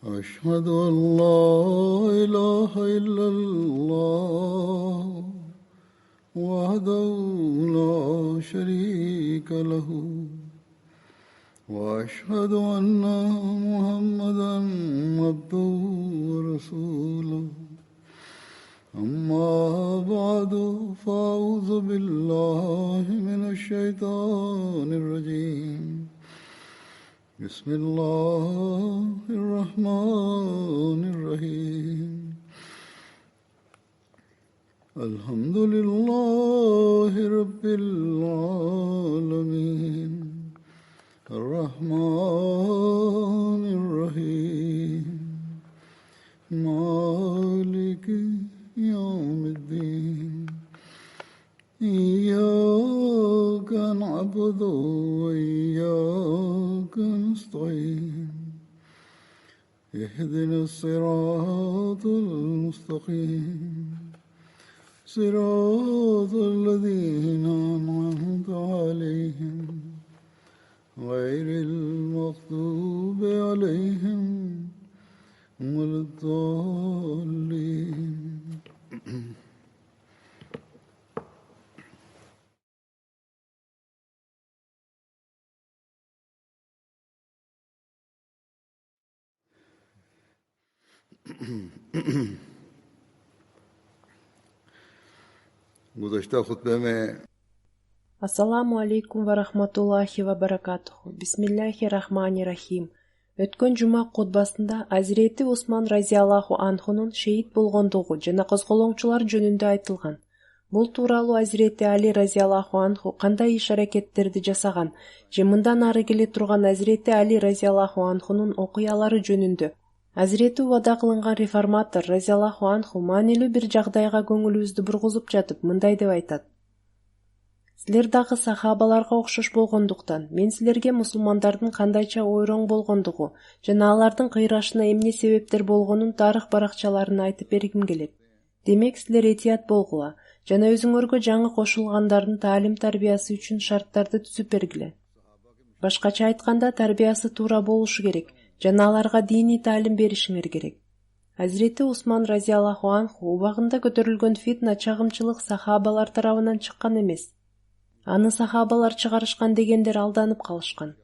أشهد أن لا إله إلا الله وحده لا شريك له وأشهد أن محمدا عبده ورسوله أما بعد فأعوذ بالله من الشيطان الرجيم بسم الله الرحمن الرحيم الحمد لله رب العالمين الرحمن الرحيم مالك يوم الدين إياك نعبد وإياك نستعين اهدنا الصراط المستقيم صراط الذين أنعمت عليهم غير المغضوب عليهم ولا الضالين. गुज़श्ता खुतबे में Ассаламу алейкум ва рахматуллахи ва баракатуху. Бисмиллахи рахмани рахим. Өткөн жума кутбасында Азирети Усман разияллаху анхунун шейит болгондугу жана козголоңчулар жөнүндө айтылган. Бул тууралуу Азирети Али разияллаху анху кандай иш-аракеттерди жасаган же мындан ары келе турган Азирети Али разияллаху анхунун окуялары жөнүндө Азирети убада кылынган реформатор разияллаху анху маанилүү бир жагдайга көңүлүбүздү бургузуп жатып мындай деп айтат. Силер дагы сахабаларга окшош болгондуктан мен силерге мусулмандардын кандайча ойроң болгондугу жана алардын кыйрашына эмне себептер болгонун тарых баракчаларынан айтып бергим келет. Демек силер этият болгула жана өзүңөргө жаңы кошулгандардын таалим-тарбиясы үчүн шарттарды түзүп бергиле. Башкача айтканда тарбиясы туура болушу керек жана аларга диний таалим беришиңер керек. Азирети Усман разияллаху анху убагында көтөрүлгөн фитна чагымчылык сахабалар тарабынан чыккан эмес. Аны сахабалар чыгарышкан дегендер алданып калышкан.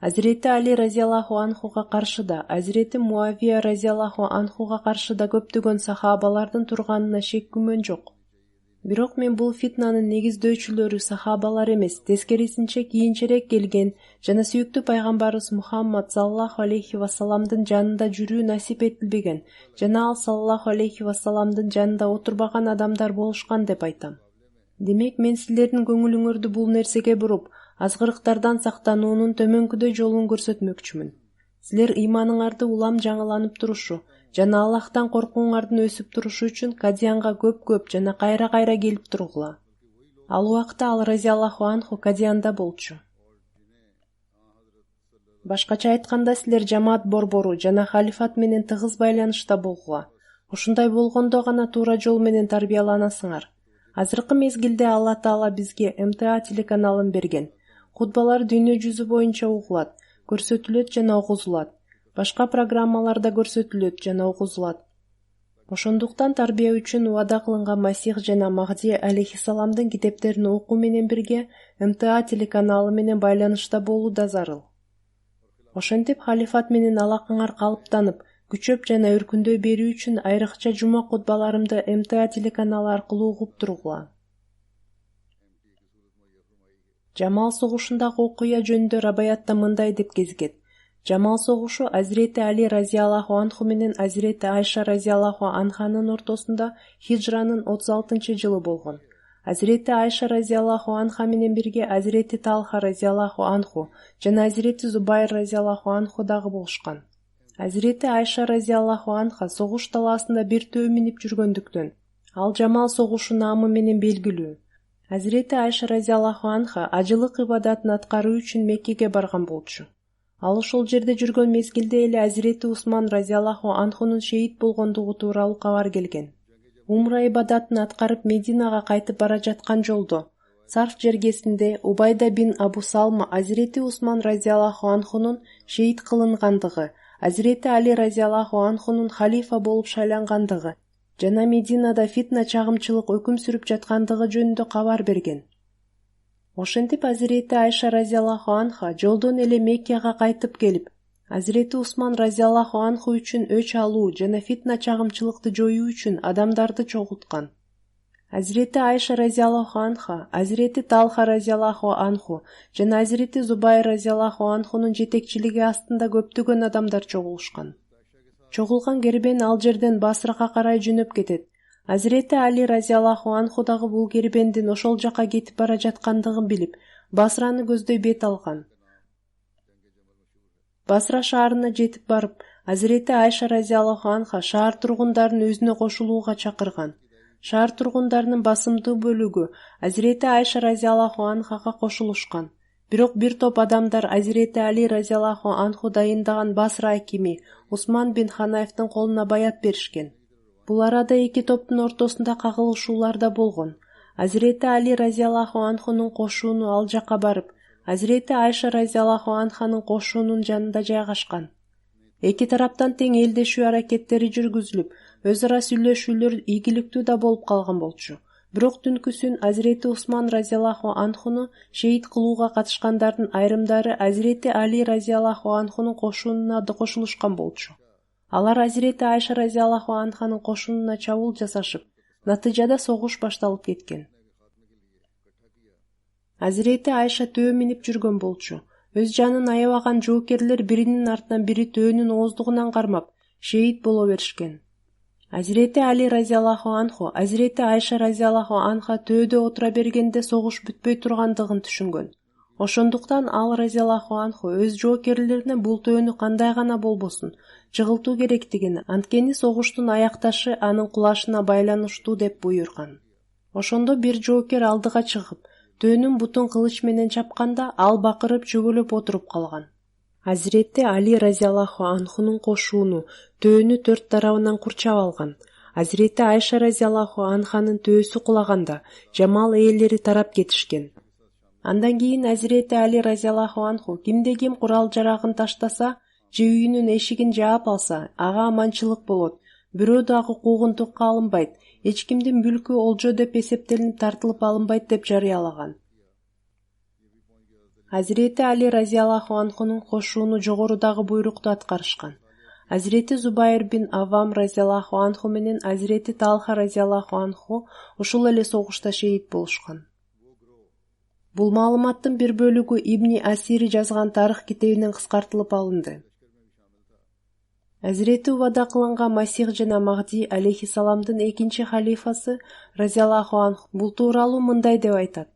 Азирети Али разияллаху анхуга каршы да, Азирети Муавия разияллаху анхуга каршы да көптөгөн сахабалардын турганына шек күмөн жок. Бирок мен бул фитнанын негиздөөчүлөрү сахабалар эмес, тескерисинче кийинчерээк келген жана сүйүктүү пайгамбарыбыз Мухаммад саллаллаху алейхи вассаламдын жанында жүрүү насип этилбеген жана ал саллаллаху алейхи вассаламдын жанында отурбаган адамдар болушкан деп айтам. Демек мен силердин көңүлүңөрдү бул нерсеге буруп, азгырыктардан сактануунун төмөнкүдөй жолун көрсөтмөкчүмүн. Силер ыйманыңарды улам жаңыланып турушу жана Аллахтан коркууңардын өсүп турушу үчүн Кадиянга көп жана кайра-кайра келип тургула. Ал убакта ал разияллаху анху Кадиянда болчу. Башкача айтканда силер жамаат борбору жана халифат менен тыгыз байланышта болгула. Ушундай болгондо гана туура жол менен тарбияланасыңар. Азыркы мезгилде Алла Таала бизге МТА телеканалын берген. Кутбалар дүйнө жүзү боюнча угулат, көрсөтүлөт жана угузулат. Башка программаларда көрсөтүлөт жана угузулат. Ошондуктан тарбия үчүн убада кылынган Масих жана Махди алейхиссаламдын китептерин окуу менен бирге МТА телеканалы менен байланышта болуу да зарыл. Ошентип халифат менен алакаңар калыптанып, күчөп жана өркүндөй берүү үчүн айрыкча жума кутбаларымды МТА телеканалы аркылуу угуп тургула. Жамал согушундагы окуя жөнүндө Рабаятта мындай деп кезгет. Жамал согушу Азирети Али разияллаху анху менен Азирети Айша разияллаху анханын ортосунда хижранын 36-жылы болгон. Азирети Айша разияллаху анха менен бирге Азирети Талха разияллаху анху жана Азирети Зубайр разияллаху анху дагы болушкан. Азирети Айша разияллаху анха согуш талаасында бир төө минип жүргөндүктөн ал Жамал согушу наамы менен белгилүү. Азирети Айша разияллаху анха ажылык ибадатын аткаруу үчүн Меккеге барган болчу. Ал ошол жерде жүргөн мезгилде эле Азирети Усман разияллаху анхунун шейит болгондугу тууралуу кабар келген. Умра ибадатын аткарып Мединага кайтып бара жаткан жолдо Сарф жергесинде Убайда бин Абу Салма Азирети Усман разияллаху анхунун шейит кылынгандыгы, Азирети Али разияллаху анхунун халифа болуп шайлангандыгы жана Мединада фитна чагымчылык өкүм сүрүп жаткандыгы жөнүндө кабар берген. Ошентип Азирети Айша разияллаху анха жолдон эле Меккага кайтып келип, Азирети Усман разияллаху анху үчүн өч алуу жана фитна чагымчылыкты жоюу үчүн адамдарды чогулткан. Азирети Айша разияллаху анха, Азирети Талха разияллаху анху жана Азирети Зубайр разияллаху анхунун жетекчилиги астында көптөгөн адамдар чогулушкан. Чогулган кербен ал жерден Басрага карай жөнөп кетет. Азирети Али разияллаху анху дагы бул кербендин ошол жака кетип бара жаткандыгын билип, Басраны көздөй бет алган. Басра шаарына жетип барып, Азирети Айша разияллаху анха шаар тургундарын өзүнө кошулууга чакырган. Шаар тургундарынын басымдуу бөлүгү Азирети Айша разияллаху анхага кошулушкан. Бирок бир топ адамдар Азирети Али разияллаху анху дайындаган Басра акими Усман бин Ханаевдин колуна баят беришкен. Бул арада эки топтун ортосунда кагылышуулар да болгон. Азирети Али разияллаху анхунун кошууну ал жака барып, Азирети Айша разияллаху анханын кошуунун жанында жайгашкан. Эки тараптан тең элдешүү аракеттери жүргүзүлүп, өз ара сүйлөшүүлөр ийгиликтүү да болуп калган болчу. Бирок түнкүсүн Азирети Усман разияллаху анхуну шейит кылууга катышкандардын айрымдары Азирети Али разияллаху анхунун кошуунуна да кошулушкан болчу. Алар Азирети Айша разияллаху анханын кошуунуна чабуул жасашып, натыйжада согуш башталып кеткен. Азирети Айша төө минип жүргөн болчу. Өз жанын аябаган жоокерлер биринин артынан бири төөнүн ооздугунан кармап, шейит боло беришкен. Азирети Али разияллаху анху, Азирети Айша разияллаху анха төөдө отура бергенде согуш бүтпөй тургандыгын түшүнгөн. Ошондуктан ал разияллаху анху өз жоокерлерине бул төөнү кандай гана болбосун жыгылтуу керектигин, анткени согуштун аякташы анын кулашына байланыштуу деп буйруган. Ошондо бир жоокер алдыга чыгып, төөнүн бутун кылыч менен чапканда ал бакырып чөгөлөп отуруп калган. Азирети Али разияллаху анхунун кошууну төөнү төрт тарабынан курчап алган. Азирети Айша разияллаху анханын төөсү кулаганда жамал ээлери тарап кетишкен. Андан кийин Азирети Али разияллаху анху кимде ким курал жарагын таштаса же үйүнүн эшигин жаап алса, ага аманчылык болот. Бирөө дагы куугунтукка алынбайт, эч кимдин мүлкү олжо деп эсептелип тартылып алынбайт деп жарыялаган. Азирети Али разияллаху анхунун кошууну жогорудагы буйрукту аткарышкан. Азирети Зубайр бин Авам разияллаху анху менен Азирети Талха разияллаху анху ушул эле согушта шейит болушкан. Бул маалыматтын бир бөлүгү Ибни Асири жазган тарых китебинен кыскартылып алынды. Азирети убада кылынган Масих жана Махди алейхиссаламдын экинчи халифасы разияллаху анху бул тууралуу мындай деп айтат.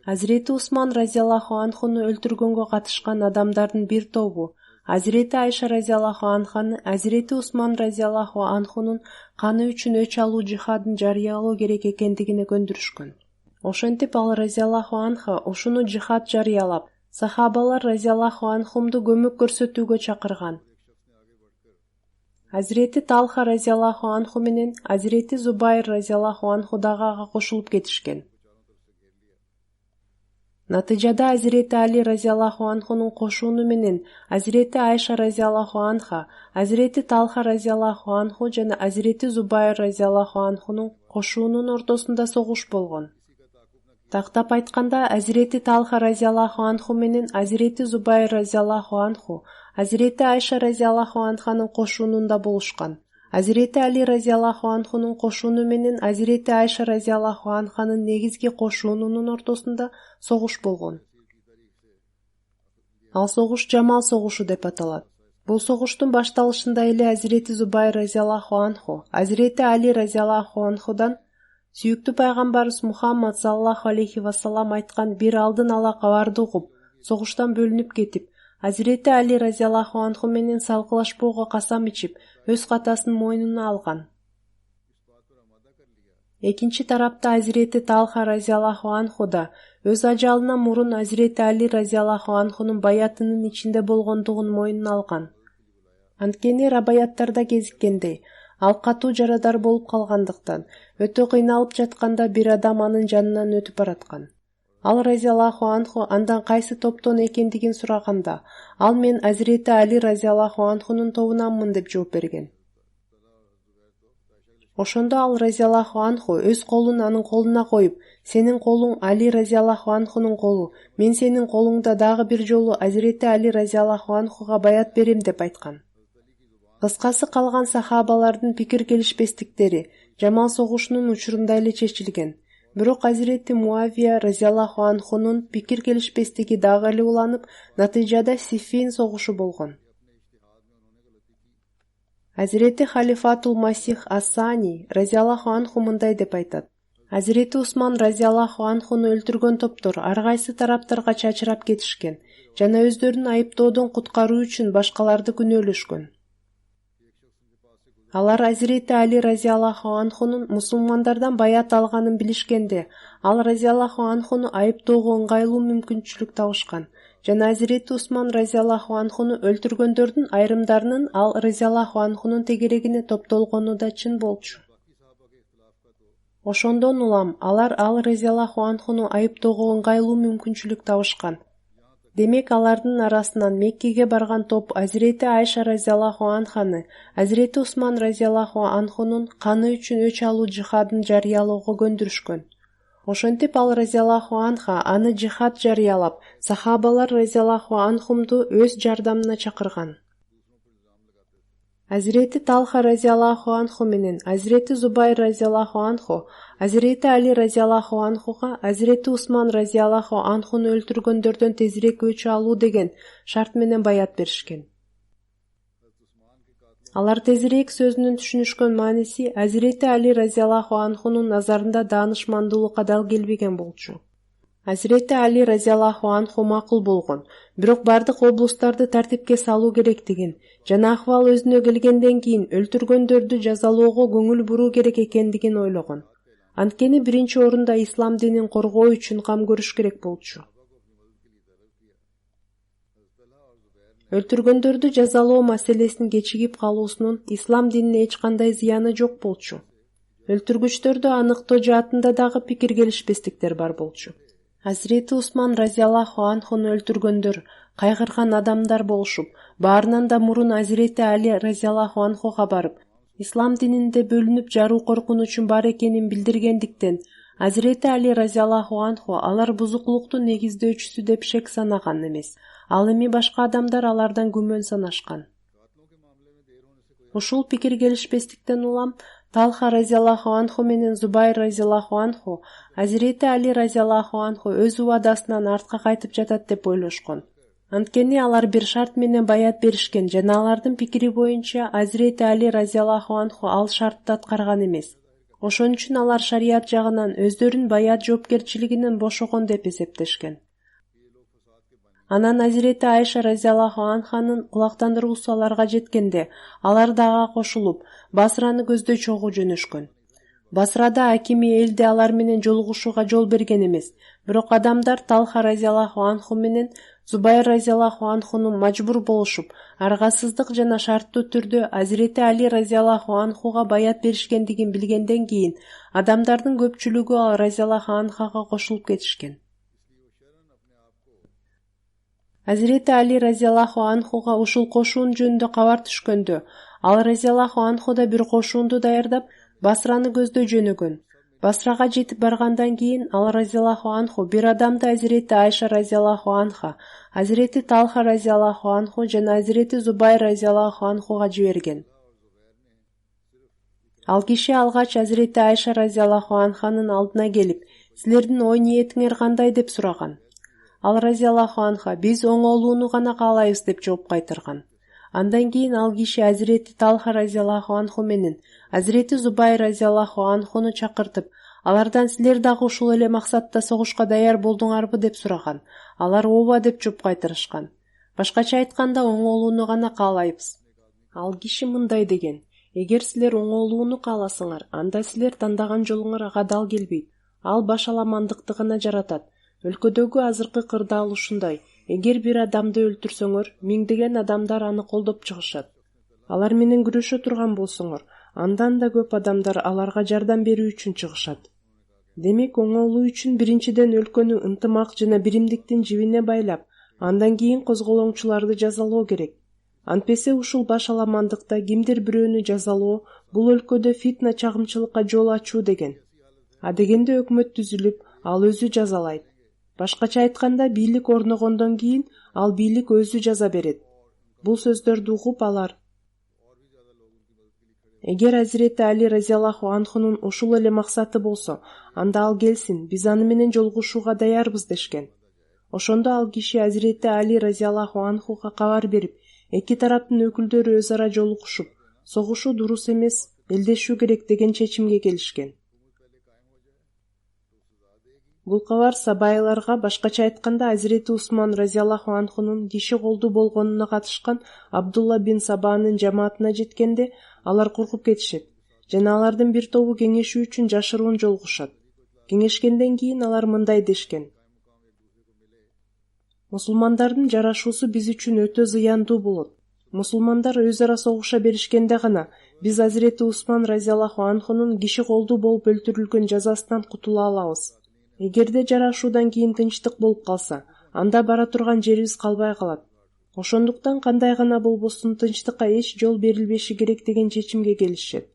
Азирети Усман разияллаху анхуну өлтүргөнгө катышкан адамдардын бир тобу Азирети Айша разияллаху анханы Азирети Усман разияллаху анхунун каны үчүн өч алуу жихадын жарыялоо керек экендигине көндүрүшкөн. Ошентип ал разияллаху анха ушуну жихад жарыялап, сахабалар разияллаху анхумду көмөк көрсөтүүгө чакырган. Азирети Талха разияллаху анху менен Азирети Зубайр разияллаху анху дагы ага кошулуп кетишкен. Натыйжада Азирети Али разияллаху анхунун кошууну менен Азирети Айша разияллаху анха, Азирети Талха разияллаху анху жана Азирети Зубайр разияллаху анхунун кошуунун ортосунда согуш болгон. Тактап айтканда Азирети Талха разияллаху анху менен Азирети Зубайр разияллаху анху, Азирети Айша разияллаху анханын кошуунунда болушкан. Азирети Али разияллаху анхунун кошууну менен Азирети Айша разияллаху анханын негизги кошуунунун ортосунда согуш болгон. Ал согуш Жамал согушу деп аталат. Бул согуштун башталышында эле Азирети Зубайр разияллаху анху, Азирети Али разияллаху анхудан сүйүктүү пайгамбарыбыз Мухаммад саллаллаху алейхи вассалам айткан бир алдын ала кабарды угуп, согуштан бөлүнүп кетип, Азирети Али разияллаху анху менен салгылашпоого касам ичип, өз катасын мойнуна алган. Экинчи тарапта Азирети Талха разияллаху анху да өз ажалынан мурун Азирети Али разияллаху анхунун баятынын ичинде болгондугун мойнуна алган. Анткени рабаяттарда кезиккендей, Ал катуу жарадар болуп калгандыктан өтө кыйналып жатканда бир адам анын жанынан өтүп бараткан. Ал разиялаху анху андан кайсы топтон экендигин сураганда, ал мен Азирети Али разиялаху анхунун тобунанмын деп жооп берген. Ошондо ал разиялаху анху өз колун анын колуна коюп, сенин колуң Али разиялаху анхунун колу, мен сенин колуңда дагы бир жолу Азирети Али разиялаху анхуга баят берем деп айткан. Кыскасы калган сахабалардын пикир келишпестиктери Жамал согушунун учурунда эле чечилген. Бирок Азирети Муавия разиялаху анхунун пикир келишпестиги дагы эле уланып, натыйжада Сиффин согушу болгон. Азирети Халифатул Масих Ас-Сани разиялаху анху мындай деп айтат. Азирети Усман разиялаху анхуну өлтүргөн топтор ар кайсы тараптарга чачырап кетишкен жана өздөрүн айыптоодон куткаруу үчүн башкаларды күнөөлөшкөн. Алар Азирети Али разиялаху анхунун мусулмандардан баят алганын билишкенде, ал разиялаху анхуну айыптоого ыңгайлуу мүмкүнчүлүк табышкан жана Азирети Усман разиялаху анхуну өлтүргөндөрдүн айрымдарынын ал разиялаху анхунун тегерегине топтолгону да чын болчу. Ошондон улам алар ал разиялаху анхуну айыптоого ыңгайлуу мүмкүнчүлүк табышкан. Демек алардын арасынан Меккеге барган топ Азирети Айша разиялаху анханы Азирети Усман разиялаху анхунун каны үчүн өч алуу жихадын жарыялоого көндүрүшкөн. Ошентип ал разиялаху анха аны жихад жарыялап, сахабалар разиялаху анхумду өз жардамына чакырган. Азирети Талха разиялаху анху менен Азирети Зубайр разиялаху анху Азирети Али разиялаху анхуга Азирети Усман разиялаху анхуну өлтүргөндөрдөн тезирээк өч алуу деген шарт менен баят беришкен. Алар тезирээк сөзүнүн түшүнүшкөн мааниси Азирети Али разиялаху анхунун назарында даанышмандуулукка дал келбеген болчу. Азирети Али разиялаху анху макул болгон, бирок бардык облустарды тартипке салуу керектигин жана акыбал өзүнө келгенден кийин өлтүргөндөрдү жазалоого көңүл буруу керек экендигин ойлогон. Анткени биринчи орунда ислам динин коргоо үчүн кам көрүш керек болчу. Өлтүргөндөрдү жазалоо маселесин кечигип калуусунун ислам динине эч кандай зыяны жок болчу. Өлтүргүчтөрдү аныктоо жаатында дагы пикир келишпестиктер бар болчу. Азирети Усман разиялаху анхуну өлтүргөндөр кайгырган адамдар болушуп, баарынан да мурун Азирети Али разиялаху анхуга барып, ислам дининде бөлүнүп жаруу коркунучун бар экенин билдиргендиктен, Азирети Али разиялаху анху алар бузуклуктун негиздөөчүсү деп шек санаган эмес. Ал эми башка адамдар алардан күмөн санашкан. Ушул пикир келишпестиктен улам Талха разиялаху анху менен Зубайр разиялаху анху Азирети Али разиялаху анху өз убадасынан артка кайтып жатат деп ойлошкон. Анткени алар бир шарт менен баят беришкен жана алардын пикири боюнча Азирети Али разиялаху анху ал шартты аткарган эмес. Ошон үчүн алар шарият жагынан өздөрүн баят жоопкерчилигинен бошогон деп эсептешкен. Анан Азирети Айша разиялаху анханын кулактандыруусу аларга жеткенде, алар дагы кошулуп, Басраны көздөй чогуу жөнөшкөн. Басрада акими элди алар менен жолугушууга жол берген эмес, бирок адамдар Талха разиялаху анху менен Зубайр разиялаху анхуну мажбур болушуп, аргасыздык жана шарттуу түрдө Азирети Али разиялаху анхуга баят беришкендигин билгенден кийин, адамдардын көпчүлүгү ал разиялаху анхага кошулуп кетишкен. Азирети Али разиялаху анхуга ушул кошуун жөнүндө кабар түшкөндө, ал разиялаху анху да бир кошуунду даярдап, Басраны көздөй жөнөгөн. Басрага жетип баргандан кийин ал разиялаху анху бир адамды Азирети Айша разиялаху анха, Азирети Талха разиялаху анху жана Азирети Зубайр разиялаху анхуга жиберген. Ал киши алгач Азирети Айша разиялаху анханын алдына келип, силердин ой ниетиңер кандай деп сураган. Ал разиялаху анха биз оңолууну гана каалайбыз деп жооп кайтарган. Андан кийин ал киши Азирети Талха разиялаху анху менен Азирети Зубайр разиялаху анхуну чакыртып, алардан силер дагы ушул эле максатта согушка даяр болдуңарбы деп сураган. Алар ооба деп жооп кайтарышкан. Башкача айтканда оңолууну гана каалайбыз. Ал киши мындай деген: эгер силер оңолууну кааласаңар, анда силер тандаган жолуңар ага дал келбейт. Ал башаламандыкты гана жаратат. Өлкөдөгү азыркы кырдаал ушундай: эгер бир адамды өлтүрсөңөр, миңдеген адамдар аны колдоп чыгышат. Алар менен күрөшө турган болсоңор, андан да көп адамдар аларга жардам берүү үчүн чыгышат. Демек, оңолуу үчүн биринчиден өлкөнү ынтымак жана биримдиктин жибине байлап, андан кийин козголоңчуларды жазалоо керек. Антпесе ушул башаламандыкта кимдир бирөөнү жазалоо бул өлкөдө фитна чагымчылыкка жол ачуу деген. А дегенде өкмөт түзүлүп, ал өзү жазалайт. Башкача айтканда, бийлик орногондон кийин ал бийлик өзү жаза берет. Бул сөздөрдү угуп алар: эгер Азирети Али разияллаху анхунун ушул эле максаты болсо, анда ал келсин, биз аны менен жолугушууга даярбыз дешкен. Ошондо ал киши Азирети Али разияллаху анхуга кабар берип, эки тараптын өкүлдөрү өз ара жолугушуп, согушуу дурус эмес, элдешүү керек деген чечимге келишкен. Бул кабар сабайларга, башкача айтканда Азирети Усман разияллаху анхунун киши колдуу болгонуна катышкан Абдулла бин Сабанын жамаатына жеткенде, алар коркуп кетишет жана алардын бир тобу кеңешүү үчүн жашыруун жолугушат. Кеңешкенден кийин алар мындай дешкен: мусулмандардын жарашуусу биз үчүн өтө зыяндуу болот. Мусулмандар өз ара согуша беришкенде гана биз Азирети Усман разияллаху анхунун киши колдуу болуп өлтүрүлгөн жазасынан кутула алабыз. Эгерде жарашуудан кийин тынчтык болуп калса, анда бара турган жерибиз калбай калат. Ошондуктан кандай гана болбосун тынчтыкка эч жол берилбеши керек деген чечимге келишет.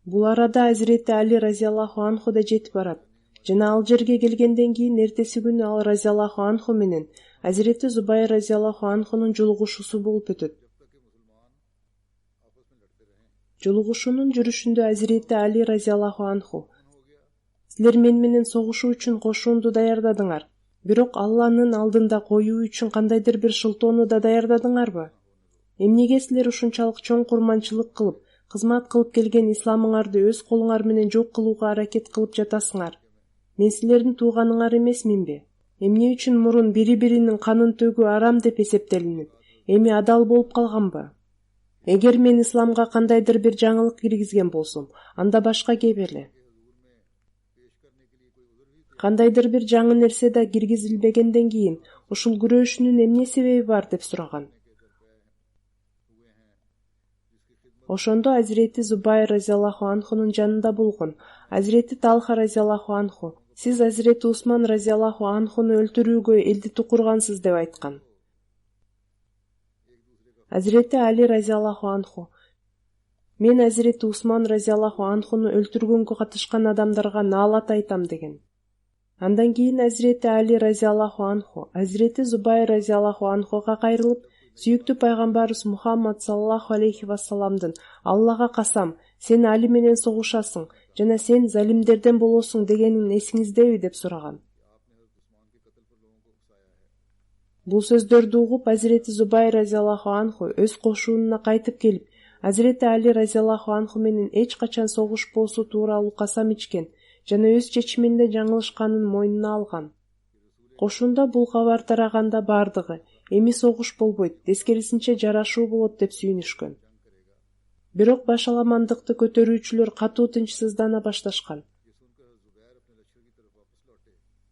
Бул арада Азирети Али разияллаху анху да жетип барат. Жана ал жерге келгенден кийин эртеси күнү ал разияллаху анху менен Азирети Зубайр разияллаху анхунун жолугушуусу болуп өтөт. Жолугушуунун жүрүшүндө Азирети Али разияллаху анху: силер менен согушуу үчүн кошуунду даярдадыңар, бирок Алланын алдында коюу үчүн кандайдыр бир шылтоону да даярдадыңарбы? Эмнеге силер ушунчалык чоң курманчылык кылып, кызмат кылып келген исламыңарды өз колуңар менен жок кылууга аракет кылып жатасыңар? Мен силердин тууганыңар эмесминби? Эмне үчүн мурун бири-биринин канын төгүү арам деп эсептелинет? Эми адал болуп калганбы? Эгер мен исламга кандайдыр бир жаңылык киргизген болсом, анда башка кеп эле. Кандайдыр бир жаңы нерсе да киргизилбегенден кийин ушул күрөшүүнүн эмне себеби бар деп сураган. Ошондо Азирети Зубайр разияллаху анхунун жанында болгон Азирети Талха разияллаху анху: сиз Азирети Усман разияллаху анхуну өлтүрүүгө элди тукургансыз деп айткан. Азирети Али разияллаху анху: мен Азирети Усман разияллаху анхуну өлтүргөнгө катышкан адамдарга наалат айтам деген. Андан кийин Азирети Али разияллаху анху Азирети Зубайр разияллаху анхуга кайрылып, сүйүктүү пайгамбарыбыз Мухаммад саллаллаху алейхи вассаламдын: Аллага касам, сен Али менен согушасың жана сен залимдерден болосуң дегенин эсиңиздеби деп сураган. Бул сөздөрдү угуп Азирети Зубайр разияллаху анху өз кошунуна кайтып келип, Азирети Али разияллаху анху менен эч качан согушпоосу тууралуу касам ичкен жана өз чечиминде жаңылышканын мойнуна алган. Кошунда бул кабар тараганда бардыгы эми согуш болбойт, тескерисинче жарашуу болот деп сүйүнүшкөн. Бирок башаламандыкты көтөрүүчүлөр катуу тынчсыздана башташкан.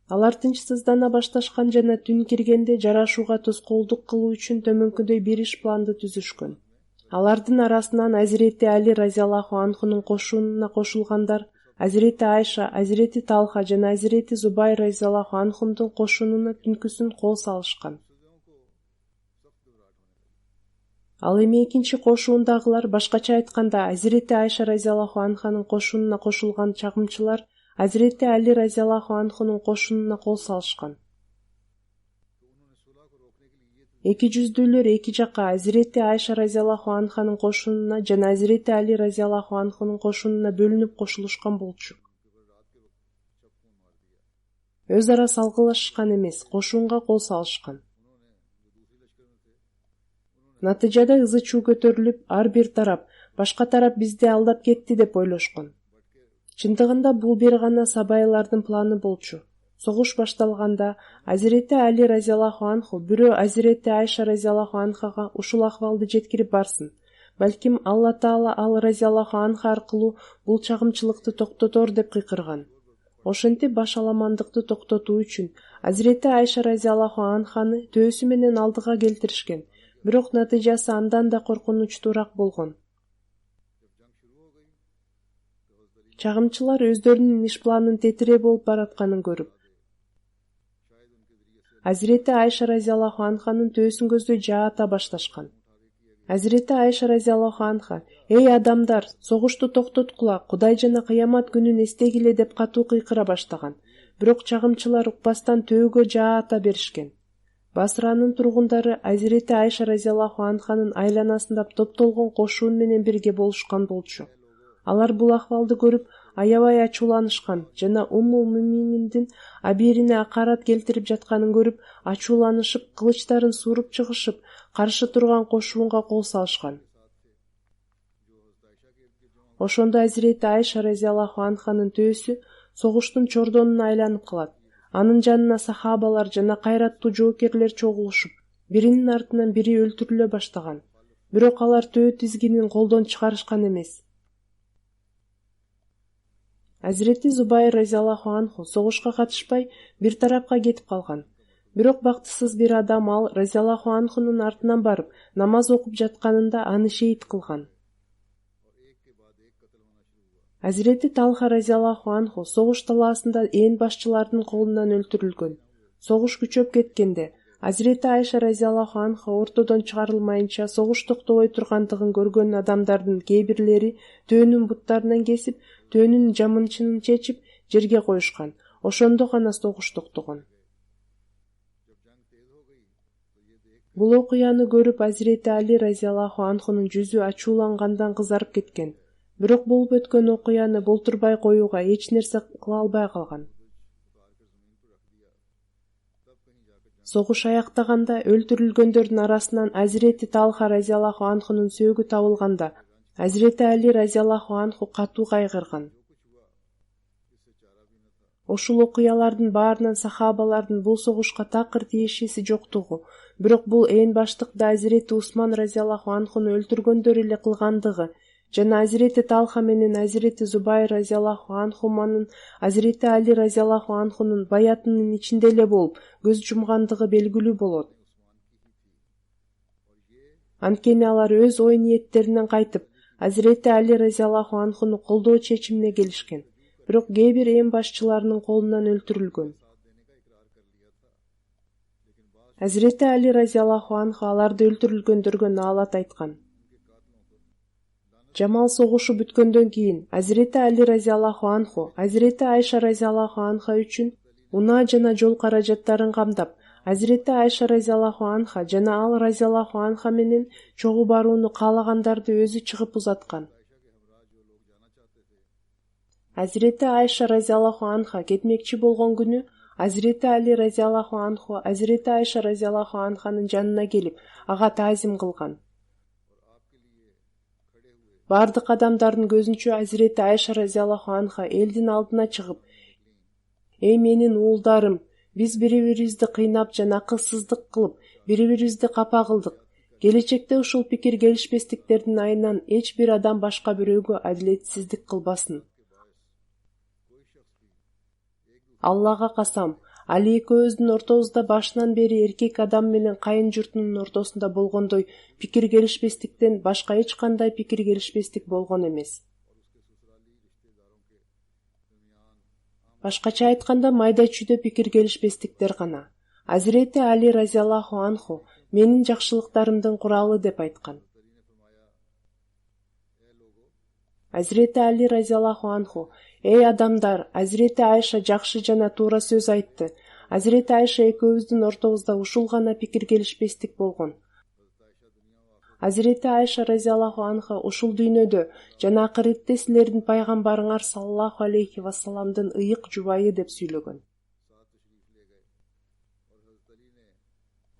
Алар тынчсыздана башташкан жана түн киргенде жарашууга тоскоолдук кылуу үчүн төмөнкүдөй бир иш планды түзүшкөн. Алардын арасынан Азирети Али разияллаху анхунун кошунуна кошулгандар Азирети Айша, Азирети Талха жана Азирети Зубайр разияллаху анхумдун кошунуна түнкүсүн кол салышкан. Ал эми экинчи кошуундагылар, башкача айтканда Азирети Айша разияллаху анханын кошунуна кошулган чагымчылар Азирети Али разияллаху анхунун кошунуна кол салышкан. Эки жүздүүлөр эки жакка Азирети Айша разияллаху анханын кошунуна жана Азирети Али разияллаху анхунун кошунуна бөлүнүп кошулушкан болчу. Өз ара салгылашышкан эмес, кошуунга кол салышкан. Натыйжада ызы-чуу көтөрүлүп, ар бир тарап, башка тарап бизди алдап кетти деп ойлошкон. Чындыгында бул бир гана сабайлардын планы болчу. Согуш башталганда Азирети Али разияллаху анху бирөө Азирети Айша разияллаху анхага ушул акыбалды жеткирип барсын. Балким Алла Таала ал разияллаху анха аркылуу бул чагымчылыкты токтотор деп кыйкырган. Ошентип башаламандыкты токтотуу үчүн Азирети Айша разияллаху анханы төөсү менен алдыга келтиришкен. Бирок натыйжасы андан да коркунучтуураак болгон. Чагымчылар өздөрүнүн иш планын тетире болуп баратканын көрүп, Азирети Айша разияллаху анханын төөсүн көздөй жаата башташкан. Азирети Айша разияллаху анха: «Эй адамдар, согушту токтоткула, Кудай жана кыямат күнүн эстегиле» деп катуу кыйкыра баштаган. Бирок чагымчылар укпастан төөгө жаата беришкен. Басранын тургундары Азирети Айша разияллаху анханын айланасында топтолгон кошуун менен бирге болушкан болчу. Алар бул акыбалды көрүп аябай ачууланышкан жана Мумининдин абийирине акарат келтирип жатканын көрүп ачууланышып, кылычтарын сууруп чыгышып, каршы турган кошуунга кол салышкан. Ошондо Азирети Айша разияллаху анханын төөсү согуштун чордонуна айланып калат. Анын жанына сахабалар жана кайраттуу жоокерлер чогулушуп, биринин артынан бири өлтүрүлө баштаган. Бирок алар төө тизгинин колдон чыгарышкан эмес. Азирети Зубайр разияллаху анху согушка катышпай бир тарапка кетип калган. Бирок бактысыз бир адам ал разияллаху анхунун артынан барып намаз окуп жатканында аны шейит кылган. Азирети Талха разияллаху анху согуш талаасында эн башчылардын колунан өлтүрүлгөн. Согуш күчөп кеткенде Азирети Айша разияллаху анха ортодон чыгарылмайынча согуш токтобой тургандыгын көргөн адамдардын кээ бирлери төөнүн буттарынан кесип, төөнүн жамынчынын чечип жерге коюшкан. Ошондо гана согуш токтогон. Бул окуяны көрүп Азирети Али разияллаху анхунун жүзү ачуулангандан кызарып кеткен. Бирок болуп өткөн окуяны болтурбай коюуга эч нерсе кыла албай калган. Согуш аяктаганда өлтүрүлгөндөрдүн арасынан Азирети Талха разияллаху анхунун сөөгү табылганда Азирети Али разияллаху анху катуу кайгырган. Ушул окуялардын баарынан сахабалардын бул согушка такыр тиешеси жоктугу, бирок бул эң баштыкта Азирети Усман разияллаху анхуну өлтүргөндөр эле кылгандыгы жана Азирети Талха менен Азирети Зубайр разияллаху анхуманын Азирети Али разияллаху анхунун баятынын ичинде эле болуп көз жумгандыгы белгилүү болот. Анткени алар өз ой ниеттеринен кайтып, Азирети Али разияллаху анхуну колдоо чечимине келишкен, бирок кээ бир эң башчыларынын колунан өлтүрүлгөн. Азирети Али разияллаху анху аларды өлтүрүлгөндөргө наалат айткан. Жамал согушу бүткөндөн кийин Азирети Али разияллаху анху Азирети Айша разияллаху анха үчүн унаа жана жол каражаттарын камдап, Азирети Айша разияллаху анха жана ал разияллаху анха менен чогуу барууну каалагандарды өзү чыгып узаткан. Азирети Айша разияллаху анха кетмекчи болгон күнү Азирети Али разияллаху анху Азирети Айша разияллаху анханын жанына келип, ага таазим кылган. Бардык адамдардын көзүнчө Азирети Айша разияллаху анха элдин алдына чыгып: «Эй менин уулдарым, биз бири-бирибизди кыйнап жана акылсыздык кылып, бири-бирибизди капа кылдык. Келечекте ушул пикир келишпестиктердин айынан эч бир адам башка бирөөгө адилетсиздик кылбасын. Аллага касам, Али экөөбүздүн ортобузда башынан бери эркек адам менен кайын журтунун ортосунда болгондой пикир келишпестиктен башка эч кандай пикир келишпестик болгон эмес. Башкача айтканда майда-чүйдө пикир келишпестиктер гана. Азирети Али разияллаху анху менин жакшылыктарымдын куралы деп айткан. Азирети Али разияллаху анху: «Эй адамдар, Азирети Айша жакшы жана туура сөз айтты. Азирети Айша экөөбүздүн ортобузда ушул гана пикир келишпестик болгон. Азирети Айша разияллаху анха ушул дүйнөдө жана акыретте силердин пайгамбарыңар саллаллаху алейхи вассаламдын ыйык жубайы» деп сүйлөгөн.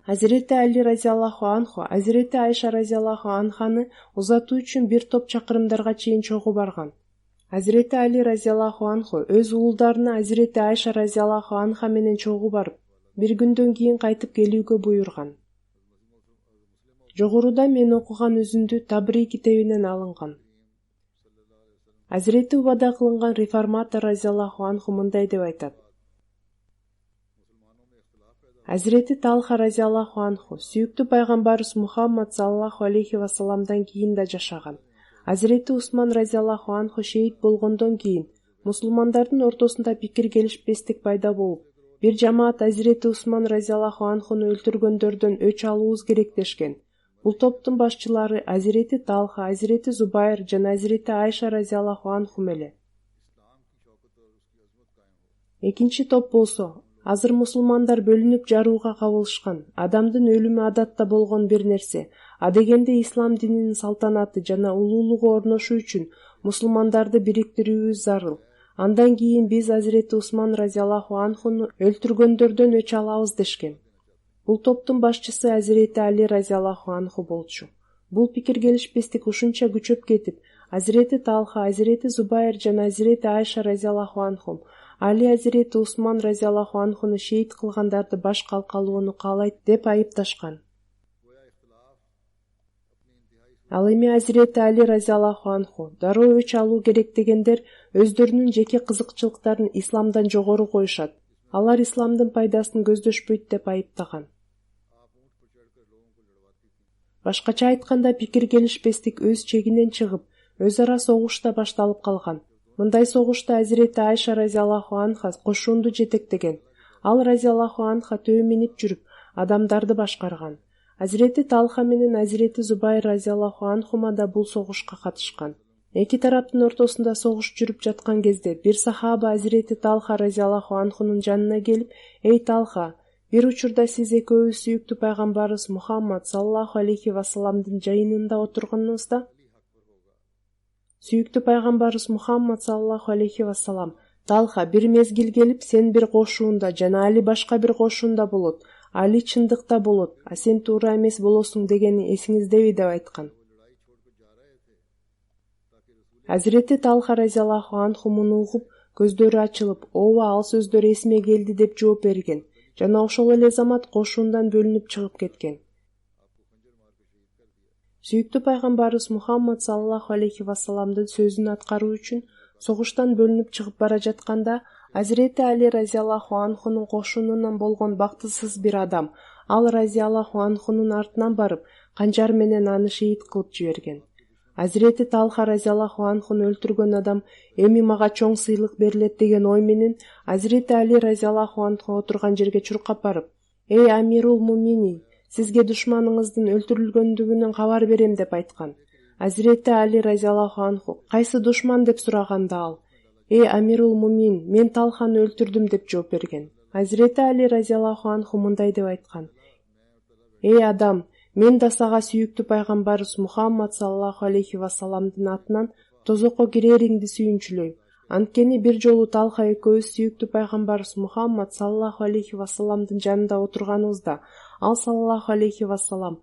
Азирети Али разияллаху анху Азирети Айша разияллаху анханы узатуу үчүн бир топ чакырымдарга чейин чогуу барган. Азирети Али разияллаху анху өз уулдарына Азирети Айша разияллаху анха менен чогуу барып, бир күндөн кийин кайтып келүүгө буйруган. Жогоруда мен окуган үзүндү Табри китебинен алынган. Азирети убада кылынган реформатор разияллаху анху мындай деп айтат: Азирети Талха разияллаху анху сүйүктүү пайгамбарыбыз Мухаммад саллаллаху алейхи вассаламдан кийин да жашаган. Азирети Усман разияллаху анху шейит болгондон кийин мусулмандардын ортосунда пикир келишпестик пайда болуп, бир жамаат Азирети Усман разияллаху анхуну өлтүргөндөрдөн өч алуубуз керек дешкен. Бул топтун башчылары Азирети Талха, Азирети Зубайр жана Азирети Айша разияллаху анхум эле. Экинчи топ болсо азыр мусулмандар бөлүнүп жарууга кабылышкан. Адамдын өлүмү адатта болгон бир нерсе. Адегенде ислам дининин салтанаты жана улуулугу орношу үчүн мусулмандарды бириктирүүбүз зарыл. Андан кийин биз Азирети Усман разияллаху анхуну өлтүргөндөрдөн өч алабыз дешкен. Бул топтун башчысы Азирети Али разияллаху анху болчу. Бул пикир келишпестик ушунча күчөп кетип, Азирети Талха, Азирети Зубайр жана Азирети Айша разияллаху анхум Али Азирети Усман разияллаху анхуну шейит кылгандарды баш калкалоону каалайт деп айыпташкан. Ал эми Азирети Али разияллаху анху дароо өч алуу керек дегендер өздөрүнүн жеке кызыкчылыктарын исламдан жогору коюшат. Алар исламдын пайдасын көздөшпөйт деп айыптаган. Башкача айтканда пикир келишпестик өз чегинен чыгып, өз ара согуш да башталып калган. Мындай согушта Азирети Айша разияллаху анха кошунду жетектеген. Ал разияллаху анха төө минип жүрүп, адамдарды башкарган. Азирети Талха менен Азирети Зубайр разияллаху анхума да бул согушка катышкан. Эки тараптын ортосунда согуш жүрүп жаткан кезде бир сахаба Азирети Талха разияллаху анхунун жанына келип: "Эй Талха, бир учурда сиз экөөбүз сүйүктүү пайгамбарыбыз Мухаммад саллаллаху алейхи вассаламдын жайынында отурганыңызда, сүйүктүү пайгамбарыбыз Мухаммад саллаллаху алейхи вассалам, Талха бир мезгил келип сен бир кошуунда жана Али башка бир кошуунда болот. Али чындыкта болот, а сен туура эмес болосуң дегени эсиңиздеби?" деп айткан. Азирети Талха разияллаху анху муну угуп, көздөрү ачылып, "Ооба, ал сөздөр эсиме келди" деп жооп берген. Жана ошол эле замат кошуундан бөлүнүп чыгып кеткен. Сүйүктүү пайгамбарыбыз Мухаммад саллаллаху алейхи вассаламдын сөзүн аткаруу үчүн согуштан бөлүнүп чыгып бара жатканда Азирети Али разияллаху анхунун кошунунан болгон бактысыз бир адам ал разияллаху анхунун артынан барып, канжар менен аны шейит кылып жиберген. Азирети Талха разияллаху анхуну өлтүргөн адам эми мага чоң сыйлык берилет деген ой менен Азирети Али разияллаху анху отурган жерге чуркап барып: "Эй Амирул Муминин, сизге душманыңыздын өлтүрүлгөндүгүнөн кабар берем" деп айткан. Азирети Али разияллаху анху "Кайсы душман?" деп сураганда ал: "Эй Амирул Мумин, мен Талханы өлтүрдүм" деп жооп берген. Азирети Али разияллаху анху мындай деп айткан: "Эй адам, мен да сага сүйүктүү пайгамбарыбыз Мухаммад саллаллаху алейхи вассаламдын атынан тозокко кирериңди сүйүнчүлөйм. Анткени бир жолу Талха экөөбүз сүйүктүү пайгамбарыбыз Мухаммад саллаллаху алейхи вассаламдын жанында отурганыбызда, ал саллаллаху алейхи вассалам: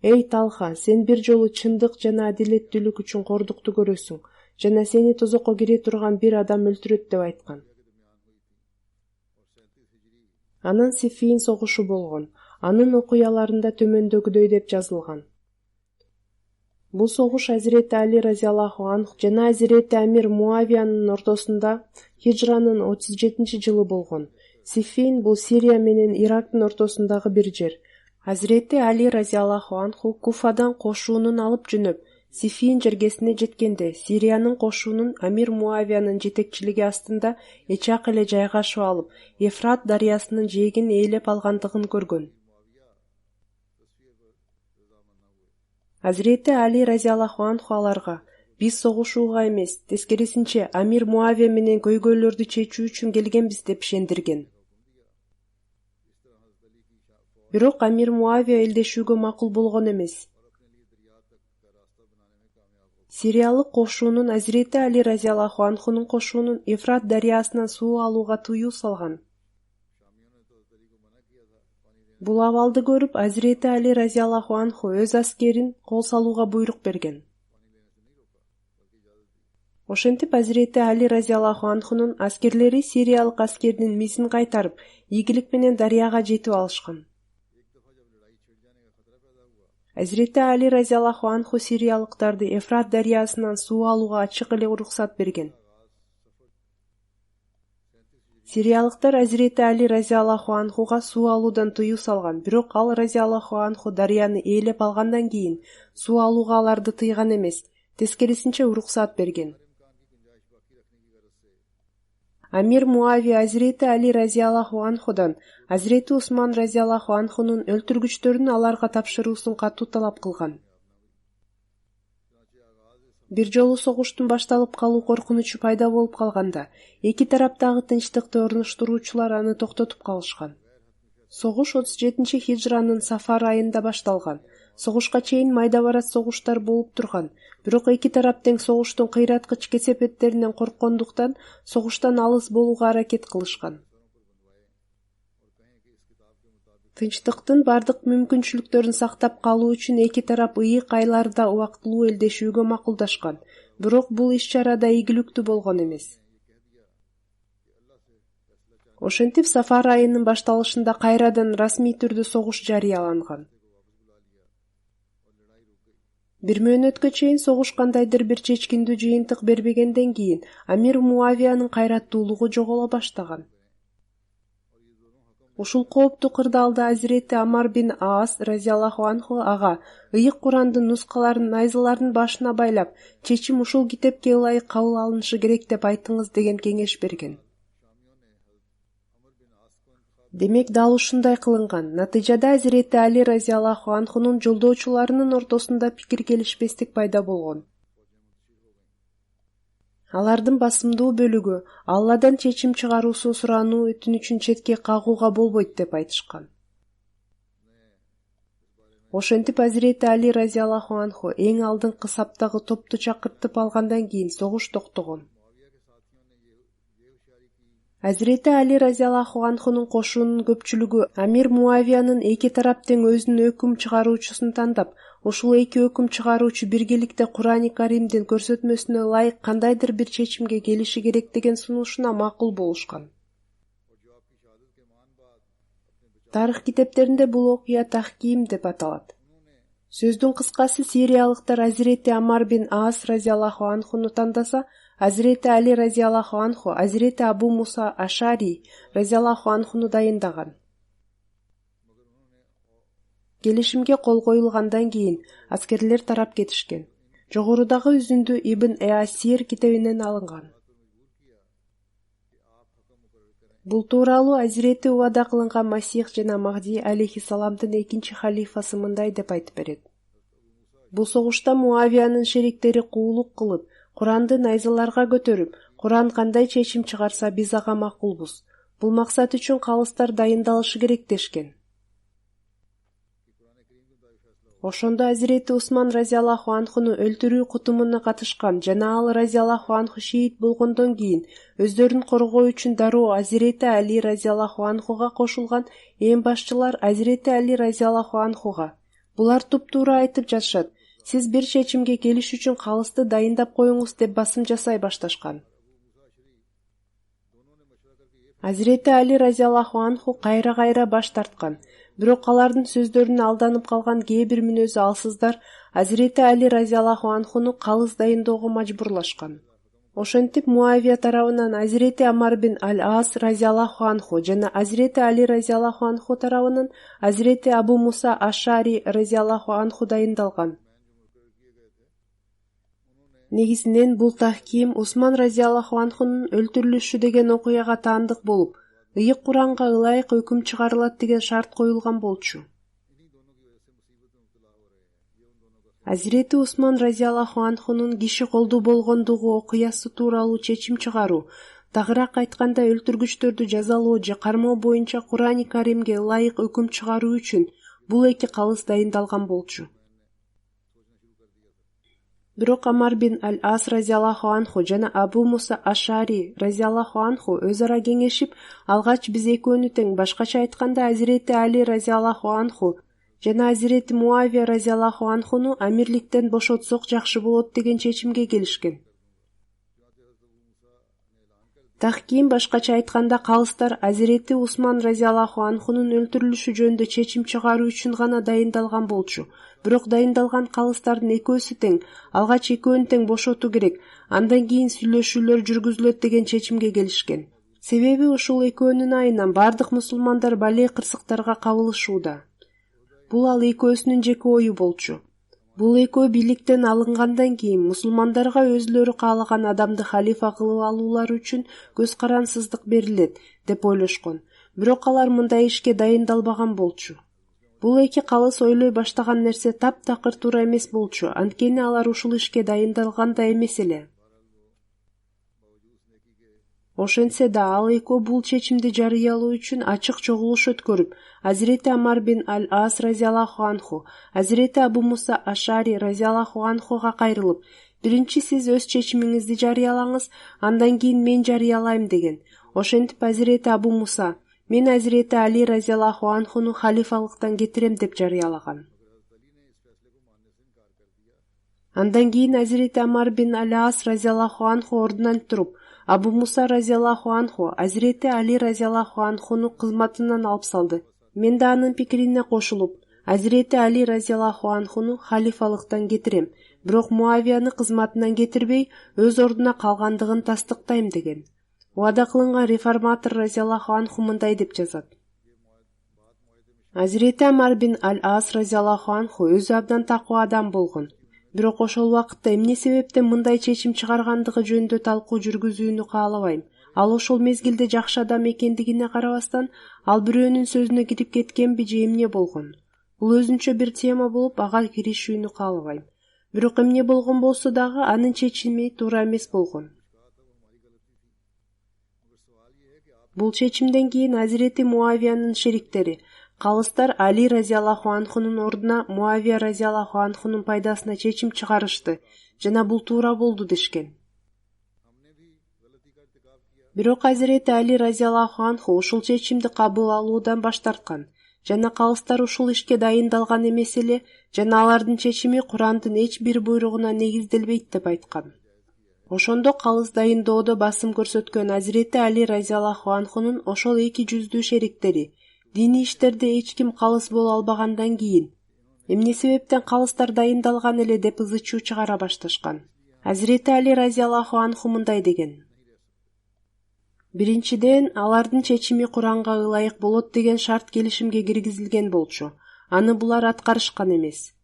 "Эй Талха, сен бир жолу чындык жана адилеттүүлүк үчүн кордукту көрөсүң жана сени тозокко кире турган бир адам өлтүрөт" деп айткан. Анан Сиффин согушу болгон. Анын окуяларында төмөндөгүдөй деп жазылган. Бул согуш Азирети Али разияллаху анху жана Азирети Амир Муавиянын ортосунда хижранын 37-жылы болгон. Сиффин бул Сирия менен Ирактын ортосундагы бир жер. Азирети Али разияллаху анху Куфадан кошуунун алып жөнөп, Сиффин жергесине жеткенде Сириянын кошуунун Амир Муавиянын жетекчилиги астында эчак эле жайгашып алып, Ефрат дарыясынын жээгин ээлеп алгандыгын көргөн. Азирети Али разияллаху анху аларга: "Биз согушууга эмес, тескерисинче Амир Муавия менен көйгөйлөрдү чечүү үчүн келгенбиз" деп ишендирген. Бирок Амир Муавия элдешүүгө макул болгон эмес. Сириялык кошуунун Азирети Али разияллаху анхунун кошуунун Ефрат дарыясынан суу алууга тыюу салган. Бул абалды көрүп, Азирети Али разияллаху анху өз аскерин кол салууга буйрук берген. Ошентип Азирети Али разияллаху анхунун аскерлери сириялык аскердин мизин кайтарып, ийгилик менен дарыяга жетип алышкан. Азирети Али разияллаху анху сириялыктарды Ефрат дарыясынан суу алууга ачык эле уруксат берген. Сириялыктар Азирети Али разияллаху анхуга суу алуудан тыюу салган, бирок ал разияллаху анху дарыяны ээлеп алгандан кийин суу алууга аларды тыйган эмес, тескерисинче уруксаат берген. Амир Муавия Азирети Али разияллаху анхудан Азирети Усман разияллаху анхунун өлтүргүчтөрүн аларга тапшыруусун катуу талап кылган. Бир жолу согуштун башталып калуу коркунучу пайда болуп калганда, эки тараптагы тынчтыкты орнуштуруучулар аны токтотуп калышкан. Согуш 37-хижранын Сафар айында башталган. Согушка чейин майда-барат согуштар болуп турган, бирок эки тарап тең согуштун кыйраткыч кесепеттеринен корккондуктан согуштан алыс болууга аракет кылышкан. Тынчтыктын бардык мүмкүнчүлүктөрүн сактап калуу үчүн эки тарап ыйык айларда убактылуу элдешүүгө макулдашкан, бирок бул иш-чара да ийгиликтүү болгон эмес. Ошентип Сафар айынын башталышында кайрадан расмий түрдө согуш жарыяланган. Бир мөөнөткө чейин согуш кандайдыр бир чечкиндүү жыйынтык бербегенден кийин Амир Муавиянын кайраттуулугу жоголо баштаган. Ушул кооптуу кырдаалда Азирети Амар бин Аас разияллаху анху ага ыйык Курандын нускаларын найзалардын башына байлап, чечим ушул китепке ылайык кабыл алынышы керек деп айтыңыз деген кеңеш берген. Демек дал ушундай кылынган. Натыйжада Азирети Али разияллаху анхунун жолдоочуларынын ортосунда пикир келишпестик пайда болгон. Алардын басымдуу бөлүгү Алладан чечим чыгаруусун сурануу өтүнүчүн четке кагууга болбойт деп айтышкан. Ошентип Азирети Али разияллаху анху эң алдыңкы саптагы топту чакыртып алгандан кийин согуш токтогон. Азирети Али разияллаху анхунун кошуунун көпчүлүгү Амир Муавиянын эки тарап тең өзүнүн өкүм чыгаруучусун тандап, ушул эки өкүм чыгаруучу биргеликте Курани Каримдин көрсөтмөсүнө ылайык кандайдыр бир чечимге келиши керек деген сунушуна макул болушкан. Тарых китептеринде бул окуя Тахким деп аталат. Сөздүн кыскасы сириялыктар Азирети Амар бин Аас разияллаху анхуну тандаса, Азирети Али разияллаху анху Азирети Абу Муса Ашари разияллаху анхуну дайындаган. Келишимге кол коюлгандан кийин аскерлер тарап кетишкен. Жогорудагы үзүндү Ибн Эасир китебинен алынган. Бул тууралуу Азирети убада кылынган Масих жана Махди алейхиссаламдын экинчи халифасы мындай деп айтып берет. Бул согушта Муавиянын шериктери куулук кылып, Куранды найзаларга көтөрүп, Куран кандай чечим чыгарса биз ага макулбуз. Бул максат үчүн калыстар дайындалышы керек дешкен. Ошондо Азирети Усман разияллаху анхуну өлтүрүү кутумуна катышкан жана ал разияллаху анху шейит болгондон кийин өздөрүн коргоо үчүн дароо Азирети Али разияллаху анхуга кошулган эң башчылар Азирети Али разияллаху анхуга. Булар туп-туура айтып жатышат. Сиз бир чечимге келиш үчүн калысты дайындап коюңуз деп басым жасай башташкан. Азирети Али разияллаху анху кайра-кайра баш тарткан. Бирок алардын сөздөрүнө алданып калган кээ бир мүнөзү алсыздар Азирети Али разияллаху анхуну калыс дайындоого мажбурлашкан. Ошентип Муавия тарабынан Азирети Амар бин Аль-Аас разияллаху анху жана Азирети Али разияллаху анху тарабынан Азирети Абу Муса Ашари разияллаху анху дайындалган. Негизинен бул Тахким Усман разияллаху анхунун өлтүрүлүшү деген окуяга таандык болуп, ыйык Куранга ылайык өкүм чыгарылат деген шарт коюлган болчу. Азирети Усман разияллаху анхунун киши колдуу болгондугу окуясы тууралуу чечим чыгаруу, тагыраак айтканда өлтүргүчтөрдү жазалоо же кармоо боюнча Курани Каримге ылайык өкүм чыгаруу үчүн бул эки калыс дайындалган болчу. Бирок Амар бин Аль-Ас разияллаху анху жана Абу Муса Ашари разияллаху анху өз ара кеңешип, алгач биз экөөнү тең, башкача айтканда Азирети Али разияллаху анху жана Азирети Муавия разияллаху анхуну амирликтен бошотсок жакшы болот деген чечимге келишкен. Тахким башкача айтканда калыстар Азирети Усман разияллаху анхунун өлтүрүлүшү жөнүндө чечим чыгаруу үчүн гана дайындалган болчу. Бирок дайындалган калыстардын экөөсү тең, алгач экөөнү тең бошотуу керек, андан кийин сүйлөшүүлөр жүргүзүлөт деген чечимге келишкен. Себеби ушул экөөнүн айынан бардык мусулмандар бале кырсыктарга кабылышууда. Бул ал экөөсүнүн жеке ою болчу. Бул экөө бийликтен алынгандан кийин мусулмандарга өзүлөрү каалаган адамды халифа кылып алуулары үчүн көз карансыздык берилет деп ойлошкон. Бирок алар мындай ишке дайындалбаган болчу. Бул эки калыс ойлой баштаган нерсе таптакыр туура эмес болчу, анткени алар ушул ишке дайындалган да эмес эле. Ошентсе да ал экөө бул чечимди жарыялоо үчүн ачык чогулуш өткөрүп, Азирети Амар бин Аль-Ас разияллаху анху, Азирети Абу Муса Ашари разияллаху анхуга кайрылып, биринчи сиз өз чечимиңизди жарыялаңыз, андан кийин мен жарыялайм деген. Ошентип Азирети Абу Муса, мен Азирети Али разияллаху анхуну халифалыктан кетирем деп жарыялаган. Андан кийин Азирети Амар бин Аль-Ас разияллаху анху ордунан туруп, Абу Муса разияллаху анху Азирети Али разияллаху анхуну кызматынан алып салды. Мен да анын пикирине кошулуп, Азирети Али разияллаху анхуну халифалыктан кетирем, бирок Муавияны кызматынан кетирбей, өз ордуна калгандыгын тастыктайм деген. Убада кылынган реформатор разияллаху анху мындай деп жазат. Азирети Амар бин Аль-Ас разияллаху анху өзү абдан таква адам болгон. Бирок ошол убакытта эмне себептен мындай чечим чыгаргандыгы жөнүндө талкуу жүргүзүүнү каалабайм. Ал ошол мезгилде жакшы адам экендигине карабастан, ал бирөөнүн сөзүнө кирип кеткенби же эмне болгон? Бул өзүнчө бир тема болуп, ага киришүүнү каалабайм. Бирок эмне болгон болсо дагы анын чечими туура эмес болгон. Бул чечимден кийин Азирети Муавиянын шериктери, калыстар Али разияллаху анхунун ордуна Муавия разияллаху анхунун пайдасына чечим чыгарышты жана бул туура болду дешкен. Бирок Азирети Али разияллаху анху ушул чечимди кабыл алуудан баш тарткан жана калыстар ушул ишке дайындалган эмес эле жана алардын чечими Курандын эч бир буйругуна негизделбейт деп айткан. Ошондо калыс дайындоодо басым көрсөткөн Азирети Али разияллаху анхунун ошол эки жүздүү шериктери диний иштерде эч ким калыс боло албагандан кийин эмне себептен калыстар дайындалган эле деп ызы-чуу чыгара башташкан. Азирети Али разияллаху анху мындай деген. Биринчиден, алардын чечими Куранга ылайык болот деген шарт келишимге киргизилген болчу. Аны булар аткарышкан эмес.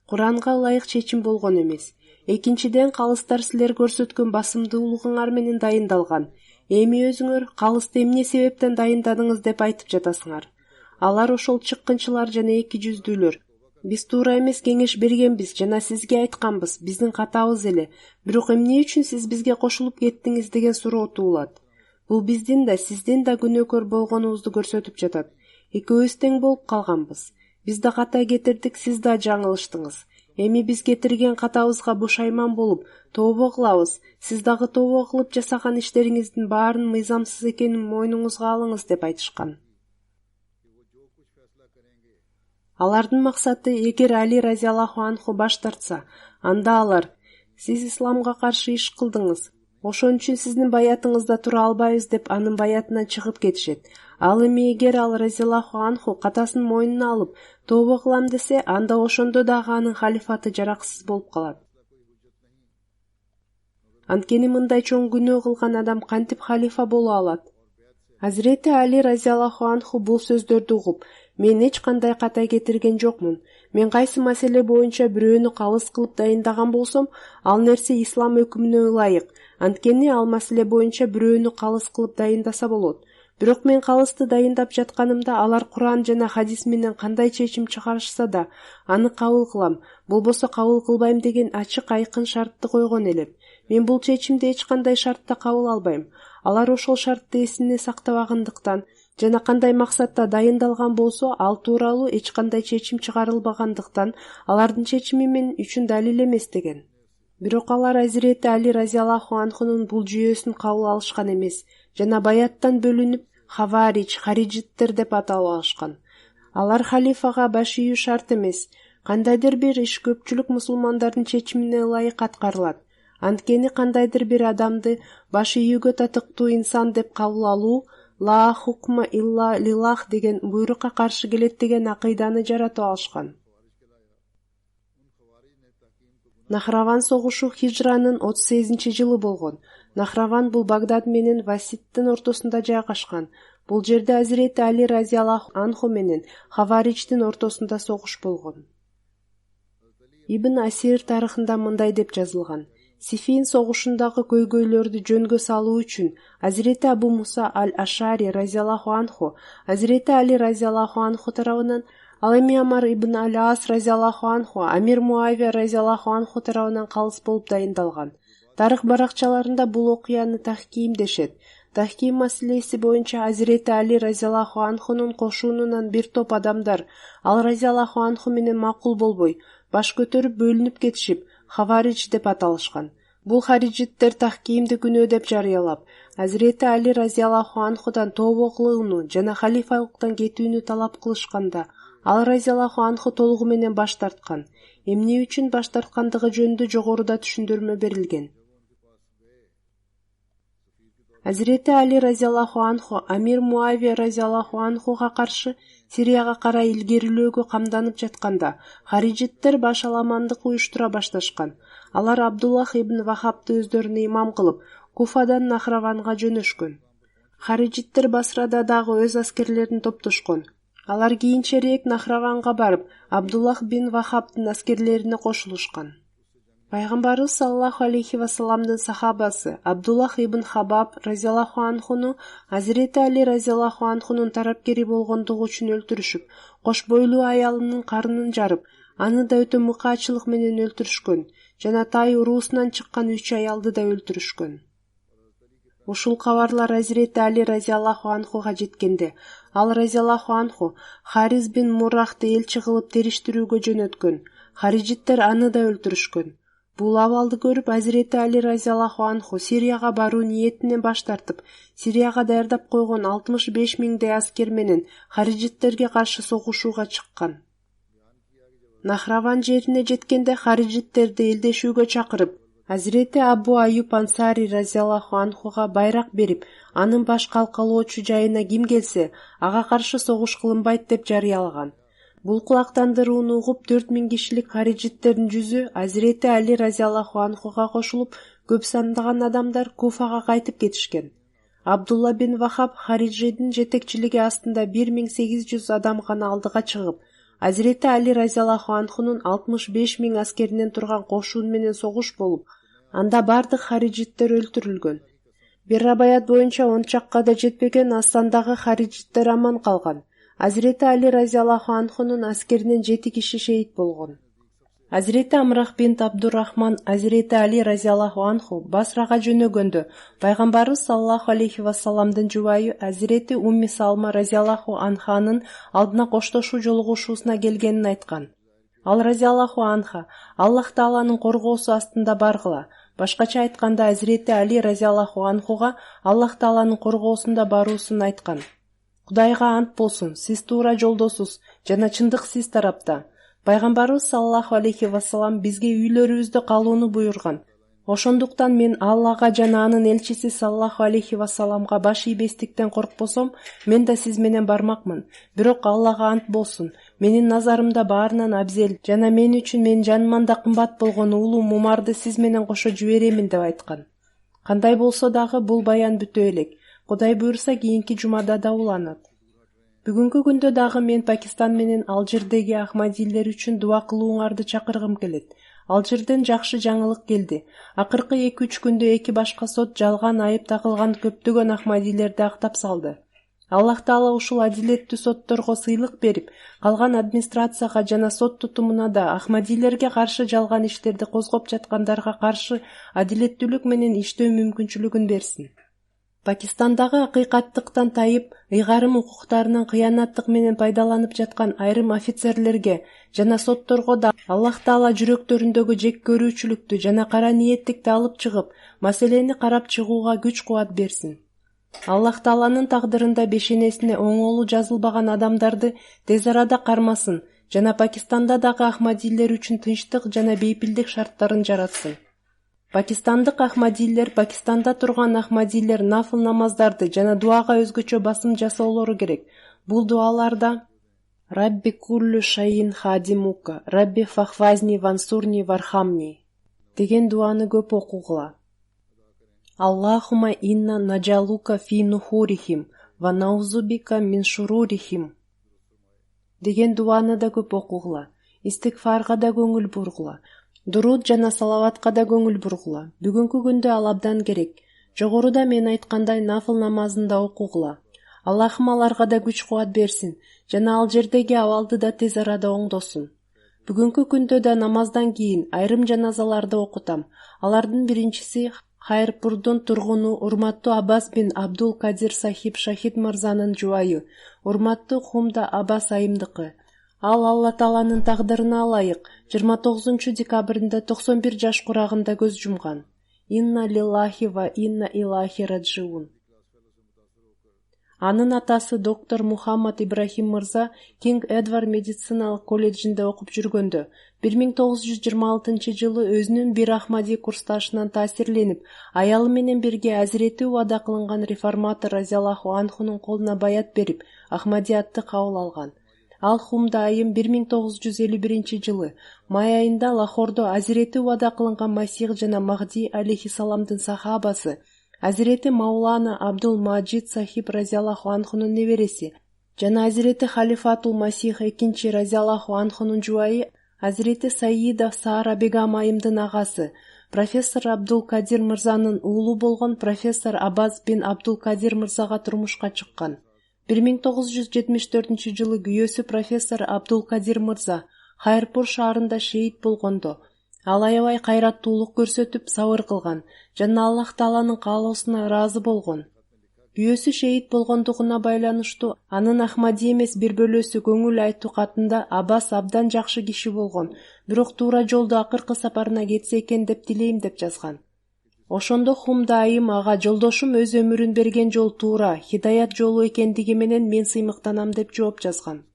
Куранга ылайык чечим болгон эмес. Экинчиден, калыстар силер көрсөткөн басымдуулугуңар менен дайындалган. Эми өзүңөр калысты эмне себептен дайындадыңыз деп айтып жатасыңар. Алар ошол чыккынчылар жана эки жүздүүлөр. Биз туура эмес кеңеш бергенбиз жана сизге айтканбыз, биздин катабыз эле. Бирок эмне үчүн сиз бизге кошулуп кеттиңиз деген суроо туулат. Бул биздин да, сиздин да күнөөкөр болгонубузду көрсөтүп жатат. Экөөбүз тең болуп калганбыз. Биз да ката кетирдик, сиз да жаңылыштыңыз. Эми биз кетирген катабызга бушайман болуп, тообо кылабыз. Сиз дагы тообо кылып жасаган иштериңиздин баарын мыйзамсыз экенин мойнуңузга алыңыз деп айтышкан. Алардын максаты эгер Али разияллаху анху баш тартса, анда алар: сиз исламга каршы иш кылдыңыз. Ошон үчүн сиздин баятыңызда тура албайбыз деп анын баятынан чыгып кетишет. Ал эми эгер ал разияллаху анху катасын мойнуна алып, тообо кылам десе, анда ошондо дагы анын халифаты жараксыз болуп калат. Анткени мындай чоң күнөө кылган адам кантип халифа боло алат? Азирети Али разияллаху анху бул сөздөрдү угуп, мен эч кандай ката кетирген жокмун. Мен кайсы маселе боюнча бирөөнү калыс кылып дайындаган болсом, ал нерсе ислам өкүмүнө ылайык. Анткени ал маселе боюнча бирөөнү калыс кылып дайындаса болот. Бирок мен калысты дайындап жатканымда алар Куран жана хадис менен кандай чечим чыгарышса да, аны кабыл кылам, болбосо кабыл кылбайм деген ачык айкын шартты койгон элем. Мен бул чечимди эч кандай шартта кабыл албайм. Алар ошол шартты эсине сактабагандыктан жана кандай максатта дайындалган болсо, ал тууралуу эч кандай чечим чыгарылбагандыктан алардын чечими мен үчүн далил эмес деген. Бирок алар Азирети Али разияллаху анхунун бул жүйөсүн кабыл алышкан эмес жана баяттан бөлүнүп Хаварич, Хариджиттер деп аталып алышкан. Алар халифага баш ийүү шарт эмес. Кандайдыр бир иш көпчүлүк мусулмандардын чечимине ылайык аткарылат. Анткени кандайдыр бир адамды баш ийүүгө татыктуу инсан деп кабыл алуу ла хукма илла лилах деген буйрукка каршы келет деген акыйданы жаратып алышкан. Нахраван согушу хижранын 38-жылы болгон. Нахраван бул Багдад менен Васиттин ортосунда жайгашкан. Бул жерде Азирети Али разияллаху анху менен Хаваричтин ортосунда согуш болгон. Ибн Асир тарыхында мындай деп жазылган: Сифин согушундагы көйгөйлөрдү жөнгө салуу үчүн Азирети Абу Муса аль-Ашари разияллаху анху Азирети Али разияллаху анху тарабынан, ал эми Амар ибн аль-Ас разияллаху анху Амир Муавия разияллаху анху тарабынан калыс болуп дайындалган. Тарых баракчаларында бул окуяны тахким дешет. Тахким маселеси боюнча Азирети Али разияллаху анхунун кошунунан бир топ адамдар ал разияллаху анху менен макул болбой, баш көтөрүп бөлүнүп кетишип, Хаварич деп аталышкан. Бул хариджиттер тахкимди күнөө деп жарыялап, Азирети Али разияллаху анхудан тообо кылууну жана халифалыктан кетүүнү талап кылышканда, ал разияллаху анху толугу менен баш тарткан. Эмне үчүн баш тарткандыгы жөнүндө жогоруда түшүндүрмө берилген. Азирети Али разияллаху анху Амир Муавия разияллаху анхуга каршы Сирияга карай илгерилөөгө камданып жатканда, хариджиттер баш аламандык уюштура башташкан. Алар Абдуллах ибн Вахабты өздөрүнө имам кылып, Куфадан Нахраванга жөнөшкөн. Хариджиттер Басрада дагы өз аскерлерин топтошкон. Алар кийинчерээк Нахраванга барып, Абдуллах бин Вахабтын аскерлерине кошулушкан. Пайгамбарыбыз саллаллаху алейхи вассаламдын сахабасы Абдуллах ибн Хабаб разияллаху анхуну Азирети Али разияллаху анхунун тарапкери болгондугу үчүн өлтүрүшүп, кош бойлуу аялынын карынын жарып, аны да өтө мыкаачылык менен өлтүрүшкөн жана тай уруусунан чыккан 3 аялды да өлтүрүшкөн. Ушул кабарлар Азирети Али разияллаху анхуга жеткенде, ал разияллаху анху Хариз бин Муррахты элчи кылып териштирүүгө жөнөткөн. Хариджиттер аны да өлтүрүшкөн. Бул абалды көрүп Азирети Али разияллаху анху Сирияга баруу ниетинен баш тартып, Сирияга даярдап койгон 65 миңдей аскер менен хариджиттерге каршы согушууга чыккан. Нахраван жерине жеткенде хариджиттерди элдешүүгө чакырып, Азирети Абу Аюб Ансари разияллаху анхуга байрак берип, анын баш калкалоочу жайына ким келсе, ага каршы согуш кылынбайт деп жарыялаган. Бул кулактандырууну угуп 4000 кишилик хариджиттердин жүзү Азирети Али разияллаху анхуга кошулуп, көп сандаган адамдар Куфага кайтып кетишкен. Абдулла бин Вахаб хариджидин жетекчилиги астында 1800 адам гана алдыга чыгып, Азирети Али разияллаху анхунун 65 миң аскеринен турган кошун менен согуш болуп, анда бардык хариджиттер өлтүрүлгөн. Бир рабаят боюнча 10 чакка да жетпеген Астандагы хариджиттер аман калган. Азирети Али разияллаху анхунун аскеринен 7 киши шейит болгон. Азирети Амрах бин Абдуррахман Азирети Али разияллаху анху Басрага жөнөгөндө, пайгамбарыбыз саллаллаху алейхи вассаламдын жубайы Азирети Умми Салма разияллаху анханын алдына коштошуу жолугушуусуна келгенин айткан. Ал разияллаху анха Аллах Тааланын коргоосу астында баргыла. Башкача айтканда Азирети Али разияллаху анхуга Аллах Тааланын коргоосунда баруусун айткан. Кудайга ант болсун, сиз туура жолдосуз жана чындык сиз тарапта. Пайгамбарыбыз саллаллаху алейхи вассалам бизге үйлөрүбүздө калууну буйрган. Ошондуктан мен Аллага жана анын элчиси саллаллаху алейхи вассаламга баш ийбестиктен коркпосом, мен да сиз менен бармакмын. Бирок Аллага ант болсун, менин назарымда баарынан абзел жана мен үчүн менин жаныман да кымбат болгон улуу Мумарды сиз менен кошо жиберемин деп айткан. Кандай болсо дагы бул баян бүтө элек. Кудай буйрса кийинки жумада да уланат. Бүгүнкү күндө дагы мен Пакистан менен Алжирдеги Ахмадилер үчүн дуа кылууңарды чакыргым келет. Алжирден жакшы жаңылык келди. Акыркы 2-3 күндө 2 башка сот жалган айып тагылган көптөгөн Ахмадилерди актап салды. Аллах Таала ушул адилеттүү сотторго сыйлык берип, калган администрацияга жана сот тутумуна да Ахмадилерге каршы жалган иштерди козгоп жаткандарга каршы адилеттүүлүк менен иштөө мүмкүнчүлүгүн берсин. Пакистандагы акыйкаттыктан тайып, ыйгарым укуктарынын кыянаттык менен пайдаланып жаткан айрым офицерлерге жана сотторго да Аллах Таала жүрөктөрүндөгү жек көрүүчүлүктү жана кара ниеттикти алып чыгып, маселени карап чыгууга күч-кубат берсин. Аллах Тааланын тагдырында бешенесине оңолуу жазылбаган адамдарды тез арада кармасын жана Пакистанда дагы Ахмадилер үчүн тынчтык жана бейпилдик шарттарын жаратсын. Пакистандык Ахмадилер Пакистанда турган Ахмадилер нафл намаздарды жана дуага өзгөчө басым жасоолору керек. Бул дуаларда Рабби куллу шайин хадимука, Рабби фахвазни вансурни вархамни деген дуаны көп окугула. Аллахума инна наджалука фи нухурихим ва наузубика мин шурурихим деген дуаны да көп окугула. Истигфарга да көңүл бургула. Дуруд жана салаватка да көңүл бургула. Бүгүнкү күндө ал абдан керек. Жогоруда мен айткандай нафыл намазын да окугула. Аллахым аларга да күч кубат берсин жана ал жердеги абалды да тез арада оңдосун. Бүгүнкү күндө да намаздан кийин айрым жаназаларды окутам. Алардын биринчиси Хайрпурдун тургуну урматтуу Аббас бин Абдул Кадир Сахиб Шахид мырзанын жубайы, урматтуу Хумда Аббас айымдыкы. Ал Алла Тааланын тагдырына ылайык 29 декабрында 91 жаш курагында көз жумган. Инна лиллахи ва инна илайхи раджиун. Анын атасы доктор Мухаммад Ибрахим мырза Кинг Эдвард медициналык колледжинде окуп жүргөндө 1926 жылы өзүнүн бир Ахмади курсташынан таасирленип, аялы менен бирге Азирети убада кылынган реформатор разияллаху анхунун колуна баят берип, Ахмадиятты кабыл алган. Ал Хумда айым 1951 жылы май айында Лахордо Азирети убада кылынган Масих жана Махди алейхиссаламдын сахабасы Азирети Маулана Абдул Маджид Сахиб разияллаху анхунун небереси жана Азирети Халифатул Масих экинчи разияллаху анхунун жубайы Азирети Саида Сара Бегам айымдын агасы профессор Абдул Кадир мырзанын уулу болгон профессор Аббас бин Абдул Кадир мырзага турмушка чыккан. 1974 жылы күйөөсү профессор Абдул Кадир мырза Хайрпур шаарында шейит болгондо ал аябай кайраттуулук көрсөтүп сабыр кылган жана Аллах Тааланын каалоосуна ыраазы болгон. Күйөөсү шейит болгондугуна байланыштуу анын Ахмади эмес бир бөлөсү көңүл айтуу катында Аббас абдан жакшы киши болгон, бирок туура жолдо акыркы сапарына кетсе экен деп тилейм деп жазган. Ошондо Хумда айым ага жолдошум өз өмүрүн берген жол туура, хидаят жолу экендиги менен мен сыймыктанам деп жооп жазган.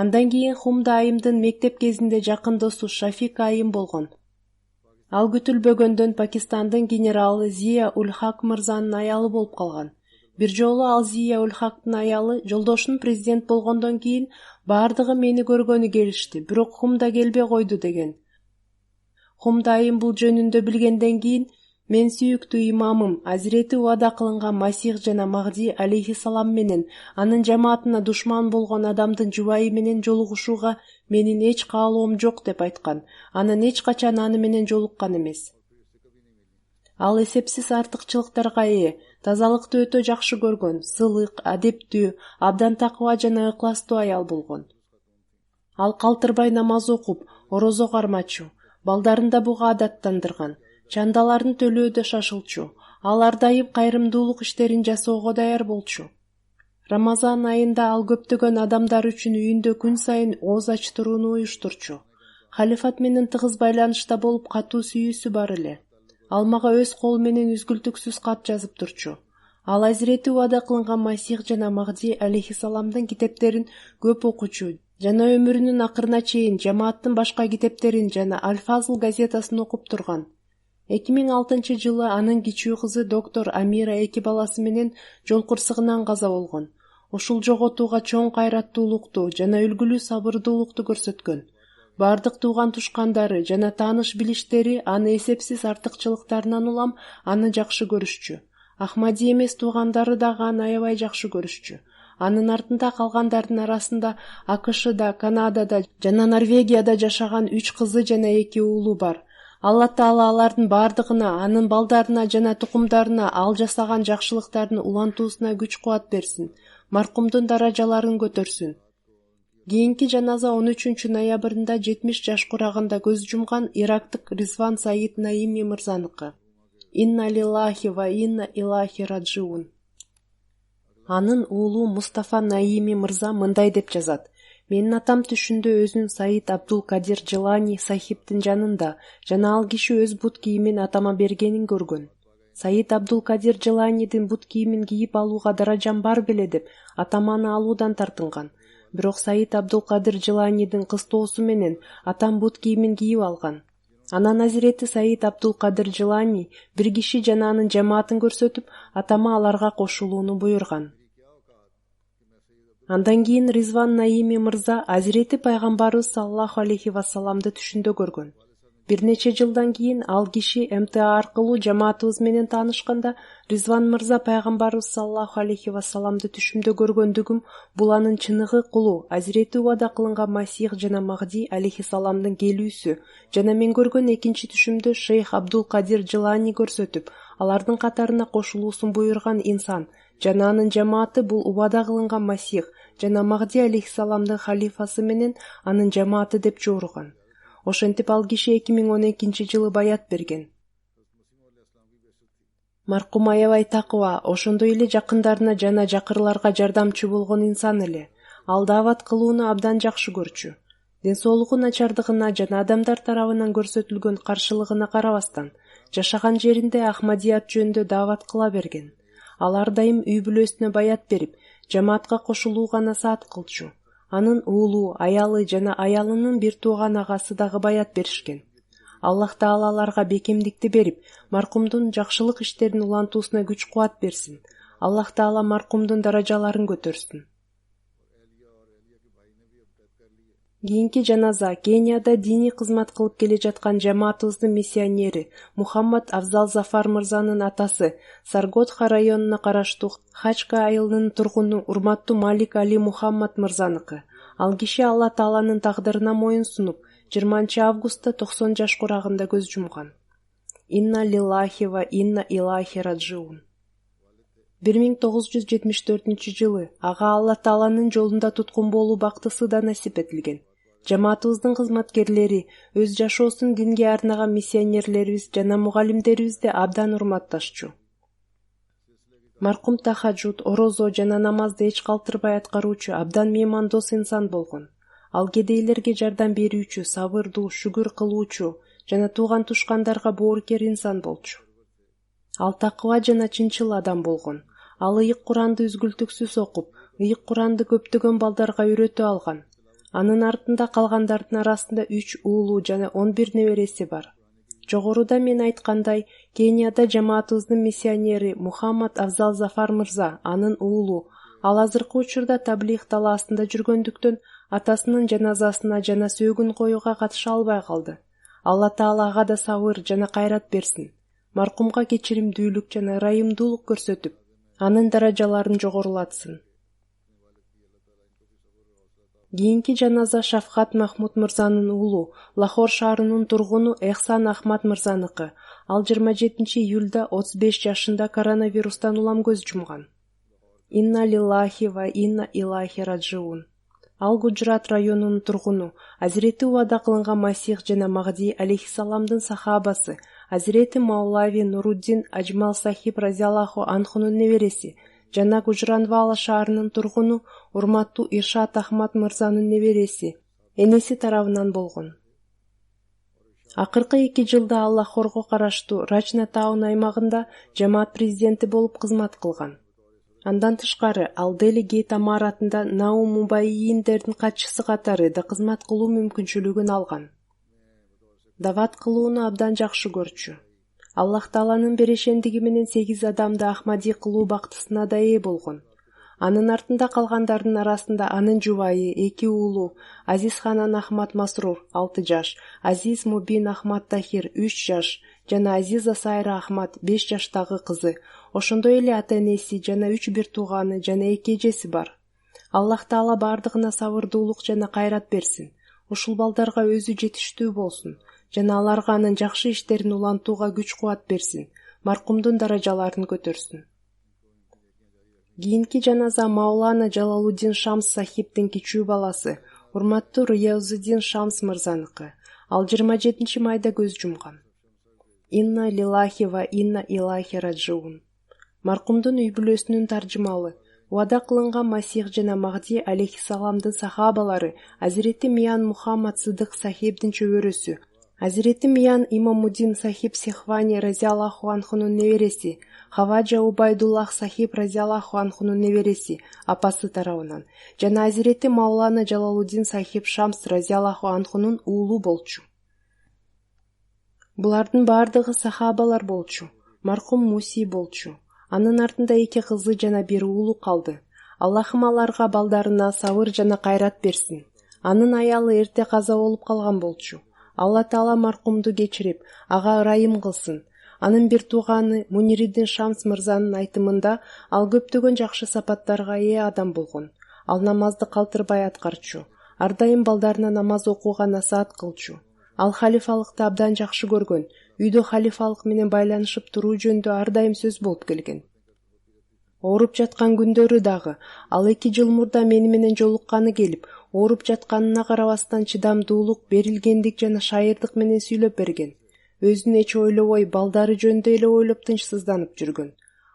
Андан кийин Хумда айымдын мектеп кезинде жакын досу Шафик айым болгон. Ал күтүлбөгөндөн Пакистандын генералы Зия Уль Хак мырзанын аялы болуп калган. Бир жолу ал Зия Уль Хактын аялы жолдошун президент болгондон кийин бардыгы мени көргөнү келишти, бирок Хумда келбей койду деген. Хумда айым бул жөнүндө билгенден кийин мен сүйүктүү имамым Азирети убада кылынган Масих жана Махди алейхиссалам менен анын жамаатына душман болгон адамдын жубайы менен жолугушууга менин эч каалоом жок деп айткан. Анын эч качан аны менен жолуккан эмес. Ал эсепсиз артыкчылыктарга ээ, тазалыкты өтө жакшы көргөн, сылык, адептүү, абдан такыба жана ыкластуу аял болгон. Ал калтырбай намаз окуп, орозо кармачу, балдарын да буга адаттандырган. Чандаларын төлөөдө шашылчу. Ал ар дайым кайрымдуулук иштерин жасоого даяр болчу. Рамазан айында ал көптөгөн адамдар үчүн үйүндө күн сайын ооз ачтырууну уюштурчу. Халифат менен тыгыз байланышта болуп катуу сүйүүсү бар эле. Ал мага өз колу менен үзгүлтүксүз кат жазып турчу. Ал Азирети убада кылынган Масих жана Махди алейхиссаламдын китептерин көп окучу жана өмүрүнүн акырына чейин жамааттын башка китептерин жана Аль-Фазл газетасын окуп турган. 2006 жылы анын кичүү кызы доктор Амира 2 баласы менен жол кырсыгынан каза болгон. Ушул жоготууга чоң кайраттуулукту жана үлгүлүү сабырдуулукту көрсөткөн. Бардык тууган тушкандары жана тааныш билиштери аны эсепсиз артыкчылыктарынан улам аны жакшы көрүшчү. Ахмади эмес туугандары дагы аны аябай жакшы көрүшчү. Анын артында калгандардын арасында АКШда, Канадада жана Норвегияда жашаган 3 кызы жана 2 уулу бар. Алла Таала алардын бардыгына, анын балдарына жана тукумдарына ал жасаган жакшылыктардын улантуусуна күч кубат берсин. Маркумдун даражаларын көтөрсүн. Кийинки жаназа 13 ноябрында 70 жаш курагында көз жумган ирактык Ризван Саид Наими мырзаныкы. Инна лиллахи ва инна илайхи раджиун. Анын уулу Мустафа Наими мырза мындай деп жазат: Менин атам түшүндө өзүн Саид Абдул Кадир Джилани Сахибдин жанында жана ал киши өз бут кийимин атама бергенин көргөн. Саид Абдул Кадир Джиланидин бут кийимин кийип алууга даражам бар беле деп атам аны алуудан тартынган. Бирок Саид Абдул Кадир Джиланидин кыстоосу менен атам бут кийимин кийип алган. Анан Азирети Саид Абдул Кадир Джилани бир киши жана анын жамаатын көрсөтүп, атама аларга кошулууну буйрган. Андан кийин Ризван Наими мырза Азирети пайгамбарыбыз саллаллаху алейхи вассаламды түшүндө көргөн. Бир нече жылдан кийин ал киши МТА аркылуу жамаатыбыз менен таанышканда Ризван мырза пайгамбарыбыз саллаллаху алейхи вассаламды түшүмдө көргөндүгүм бул анын чыныгы кулу Азирети убада кылынган Масих жана Махди алейхиссаламдын келүүсү жана мен көргөн экинчи түшүмдө шейх Абдул Кадир Жылани көрсөтүп, алардын катарына кошулуусун буйруган инсан жана анын жамааты бул убада кылынган Масих жана Махди алейхиссаламдын халифасы менен анын жамааты деп жоруган. Ошентип ал киши 2012-жылы баят берген. Маркум аябай такыба, ошондой эле жакындарына жана жакырларга жардамчы болгон инсан эле. Ал даават кылууну абдан жакшы көрчү. Ден соолугу начардыгына жана адамдар тарабынан көрсөтүлгөн каршылыгына карабастан, жашаган жеринде Ахмадият жөнүндө даават кыла берген. Ал ар дайым үй бүлөсүнө баят берип, жамаатка кошулууга насаат кылчу. Анын уулу, аялы жана аялынын бир тууган агасы дагы баят беришкен. Аллах Таала аларга бекемдикти берип, маркумдун жакшылык иштерин улантуусуна күч-кубат берсин. Аллах Таала маркумдун даражаларын көтөрсүн. Кийинки жаназа Кенияда диний кызмат кылып келе жаткан жамаатыбыздын миссионери Мухаммад Афзал Зафар мырзанын атасы Саргодха районуна караштуу Хачка айылынын тургуну урматтуу Малик Али Мухаммад мырзаныкы. Ал киши Алла Тааланын тагдырына моюн сунуп, 20 августта 90 жаш курагында көз жумган. Инна лиллахи ва инна илайхи раджиун. 1974-жылы ага Алла Тааланын жолунда туткун болуу бактысы да насип этилген. Жамаатыбыздын кызматкерлери, өз жашоосун динге арнаган миссионерлерибиз жана мугалимдерибизди абдан урматташчу. Маркум тахаджуд, орозо жана намазды эч калтырбай аткаруучу абдан меймандос инсан болгон. Ал кедейлерге жардам берүүчү, сабырдуу, шүгүр кылуучу жана тууган-тушкандарга боорукер инсан болчу. Ал такыба жана чынчыл адам болгон. Ал ыйык Куранды үзгүлтүксүз окуп, ыйык Куранды көптөгөн балдарга үйрөтө алган. Анын артында калгандардын арасында 3 уулу жана 11 небереси бар. Жогоруда мен айткандай, Кенияда жамаатыбыздын миссионери Мухаммад Афзал Зафар мырза, анын уулу, ал азыркы учурда таблих талаасында жүргөндүктөн атасынын жаназасына жана сөөгүн коюуга катыша албай калды. Алла Таала ага да сабыр жана кайрат берсин. Маркумга кечиримдүүлүк жана ырайымдуулук көрсөтүп, анын даражаларын жогорулатсын. Кийинки жаназа Шафкат Махмуд мырзанын уулу, Лахор шаарынын тургуну Эхсан Ахмад мырзаныкы. Ал 27 июлда 35 жашында коронавирустан улам көз жумган. Инна лиллахи ва инна илайхи раджиун. Ал Гуджрат районунун тургуну, Азирети убада кылынган Масих жана Махди алейхиссаламдын сахабасы, Азирети Маулави Нуруддин Аджмал Сахиб разияллаху анхунун небереси, жана Гужранвала шаарынын тургуну урматтуу Иршат Ахмад мырзанын небереси, энеси тарабынан болгон. Акыркы 2 жылда ал Лахорго караштуу Рачна Таун аймагында жамаат президенти болуп кызмат кылган. Андан тышкары ал Дели Гейт амаратында Наум Мубайииндердин катчысы катары да кызмат кылуу мүмкүнчүлүгүн алган. Дават кылууну абдан жакшы көрчү. Аллах Тааланын берешендиги менен 8 адамды Ахмади кылуу бактысына да ээ болгон. Анын артында калгандардын арасында анын жубайы, 2 уулу, Азиз Ханан Ахмад Масрур 6 жаш, Азиз Мубин Ахмад Тахир 3 жаш жана Азиза Сайра Ахмад 5 жаштагы кызы, ошондой эле ата-энеси жана 3 бир тууганы жана 2 эжеси бар. Аллах Таала бардыгына сабырдуулук жана кайрат берсин. Ушул балдарга өзү жетиштүү болсун жана аларга анын жакшы иштерин улантууга күч-кубат берсин. Маркумдун даражаларын көтөрсүн. Кийинки жаназа Маулана Жалалуддин Шамс сахибдин кичүү баласы, урматтуу Рияузиддин Шамс мырзаныкы. Ал 27 майда көз жумган. Инна лиллахи ва инна илайхи раджиун. Маркумдун үй бүлөсүнүн таржымалы, убада кылынган Масих жана Махди алейхиссаламдын сахабалары Азирети Миян Мухаммад Сыдык сахибдин чөбөрөсү, Азирети Миян Имамуддин сахиб Сихвани разияллаху анхунун небереси, Хаваджа Убайдуллах сахиб разияллаху анхунун небереси, апасы тарабынан, жана Азирети Маулана Жалалуддин сахиб Шамс разияллаху анхунун уулу болчу. Булардын бардыгы сахабалар болчу. Маркум Муси болчу. Анын артында 2 кызы жана 1 уулу калды. Аллахым аларга балдарына сабыр жана кайрат берсин. Анын аялы эрте каза болуп калган болчу. Алла Таала маркумду кечирип, ага ырайым кылсын. Анын бир тууганы Мунириддин Шамс мырзанын айтымында ал көптөгөн жакшы сапаттарга ээ адам болгон. Ал намазды калтырбай аткарчу, ар дайым балдарына намаз окууга насаат кылчу. Ал халифалыкты абдан жакшы көргөн, үйдө халифалык менен байланышып туруу жөнүндө ар дайым сөз болуп келген. Ооруп жаткан күндөрү дагы ал 2 жыл мурда мени менен жолукканы келип, ооруп жатканына карабастан чыдамдуулук, берилгендик жана шайырдык менен сүйлөп берген. Өзүн эч ойлобой, балдары жөнүндө эле ойлоп тынчсызданып жүргөн.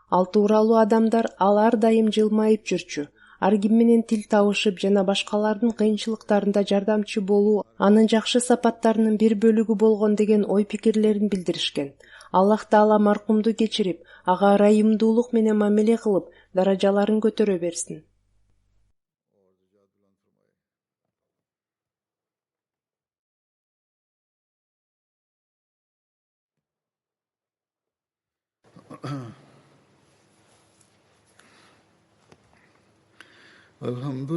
Ал тууралуу адамдар ал ар дайым жылмайып жүрчү, ар ким менен тил табышып жана башкалардын кыйынчылыктарында жардамчы болуу анын жакшы сапаттарынын бир бөлүгү болгон деген ой-пикирлерин билдиришкен. Аллах Таала маркумду кечирип, ага ырайымдуулук менен мамиле кылып, даражаларын көтөрө берсин. الحمد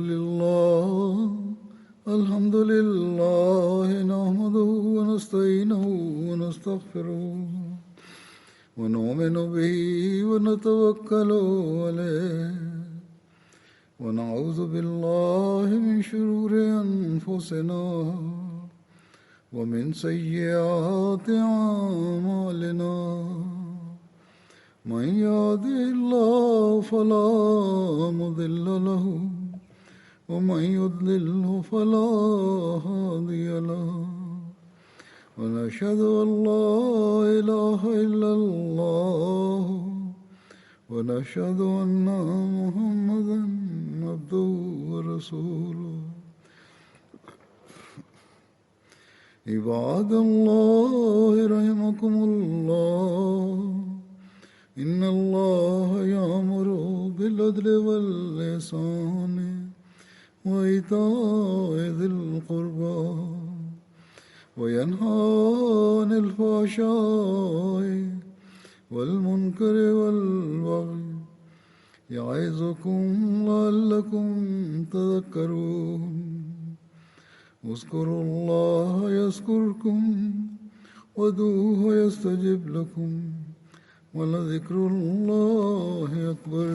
لله نحمده ونستعينه ونستغفره ونؤمن به ونتوكل عليه ونعوذ بالله من شرور أنفسنا ومن سيئات أعمالنا من يهده الله فلا مضل له ومن يضلله فلا هادي له ونشهد أن لا إله إلا الله ونشهد أن محمدا عبده ورسوله عباد الله رحمكم الله إن الله يأمر بالعدل والإحسان وإيتاء ذي القربى وينهى عن الفحشاء والمنكر والبغي يعظكم لعلكم تذكرون اذكروا الله يذكركم وادعوه يستجب لكم ولذكر الله أكبر.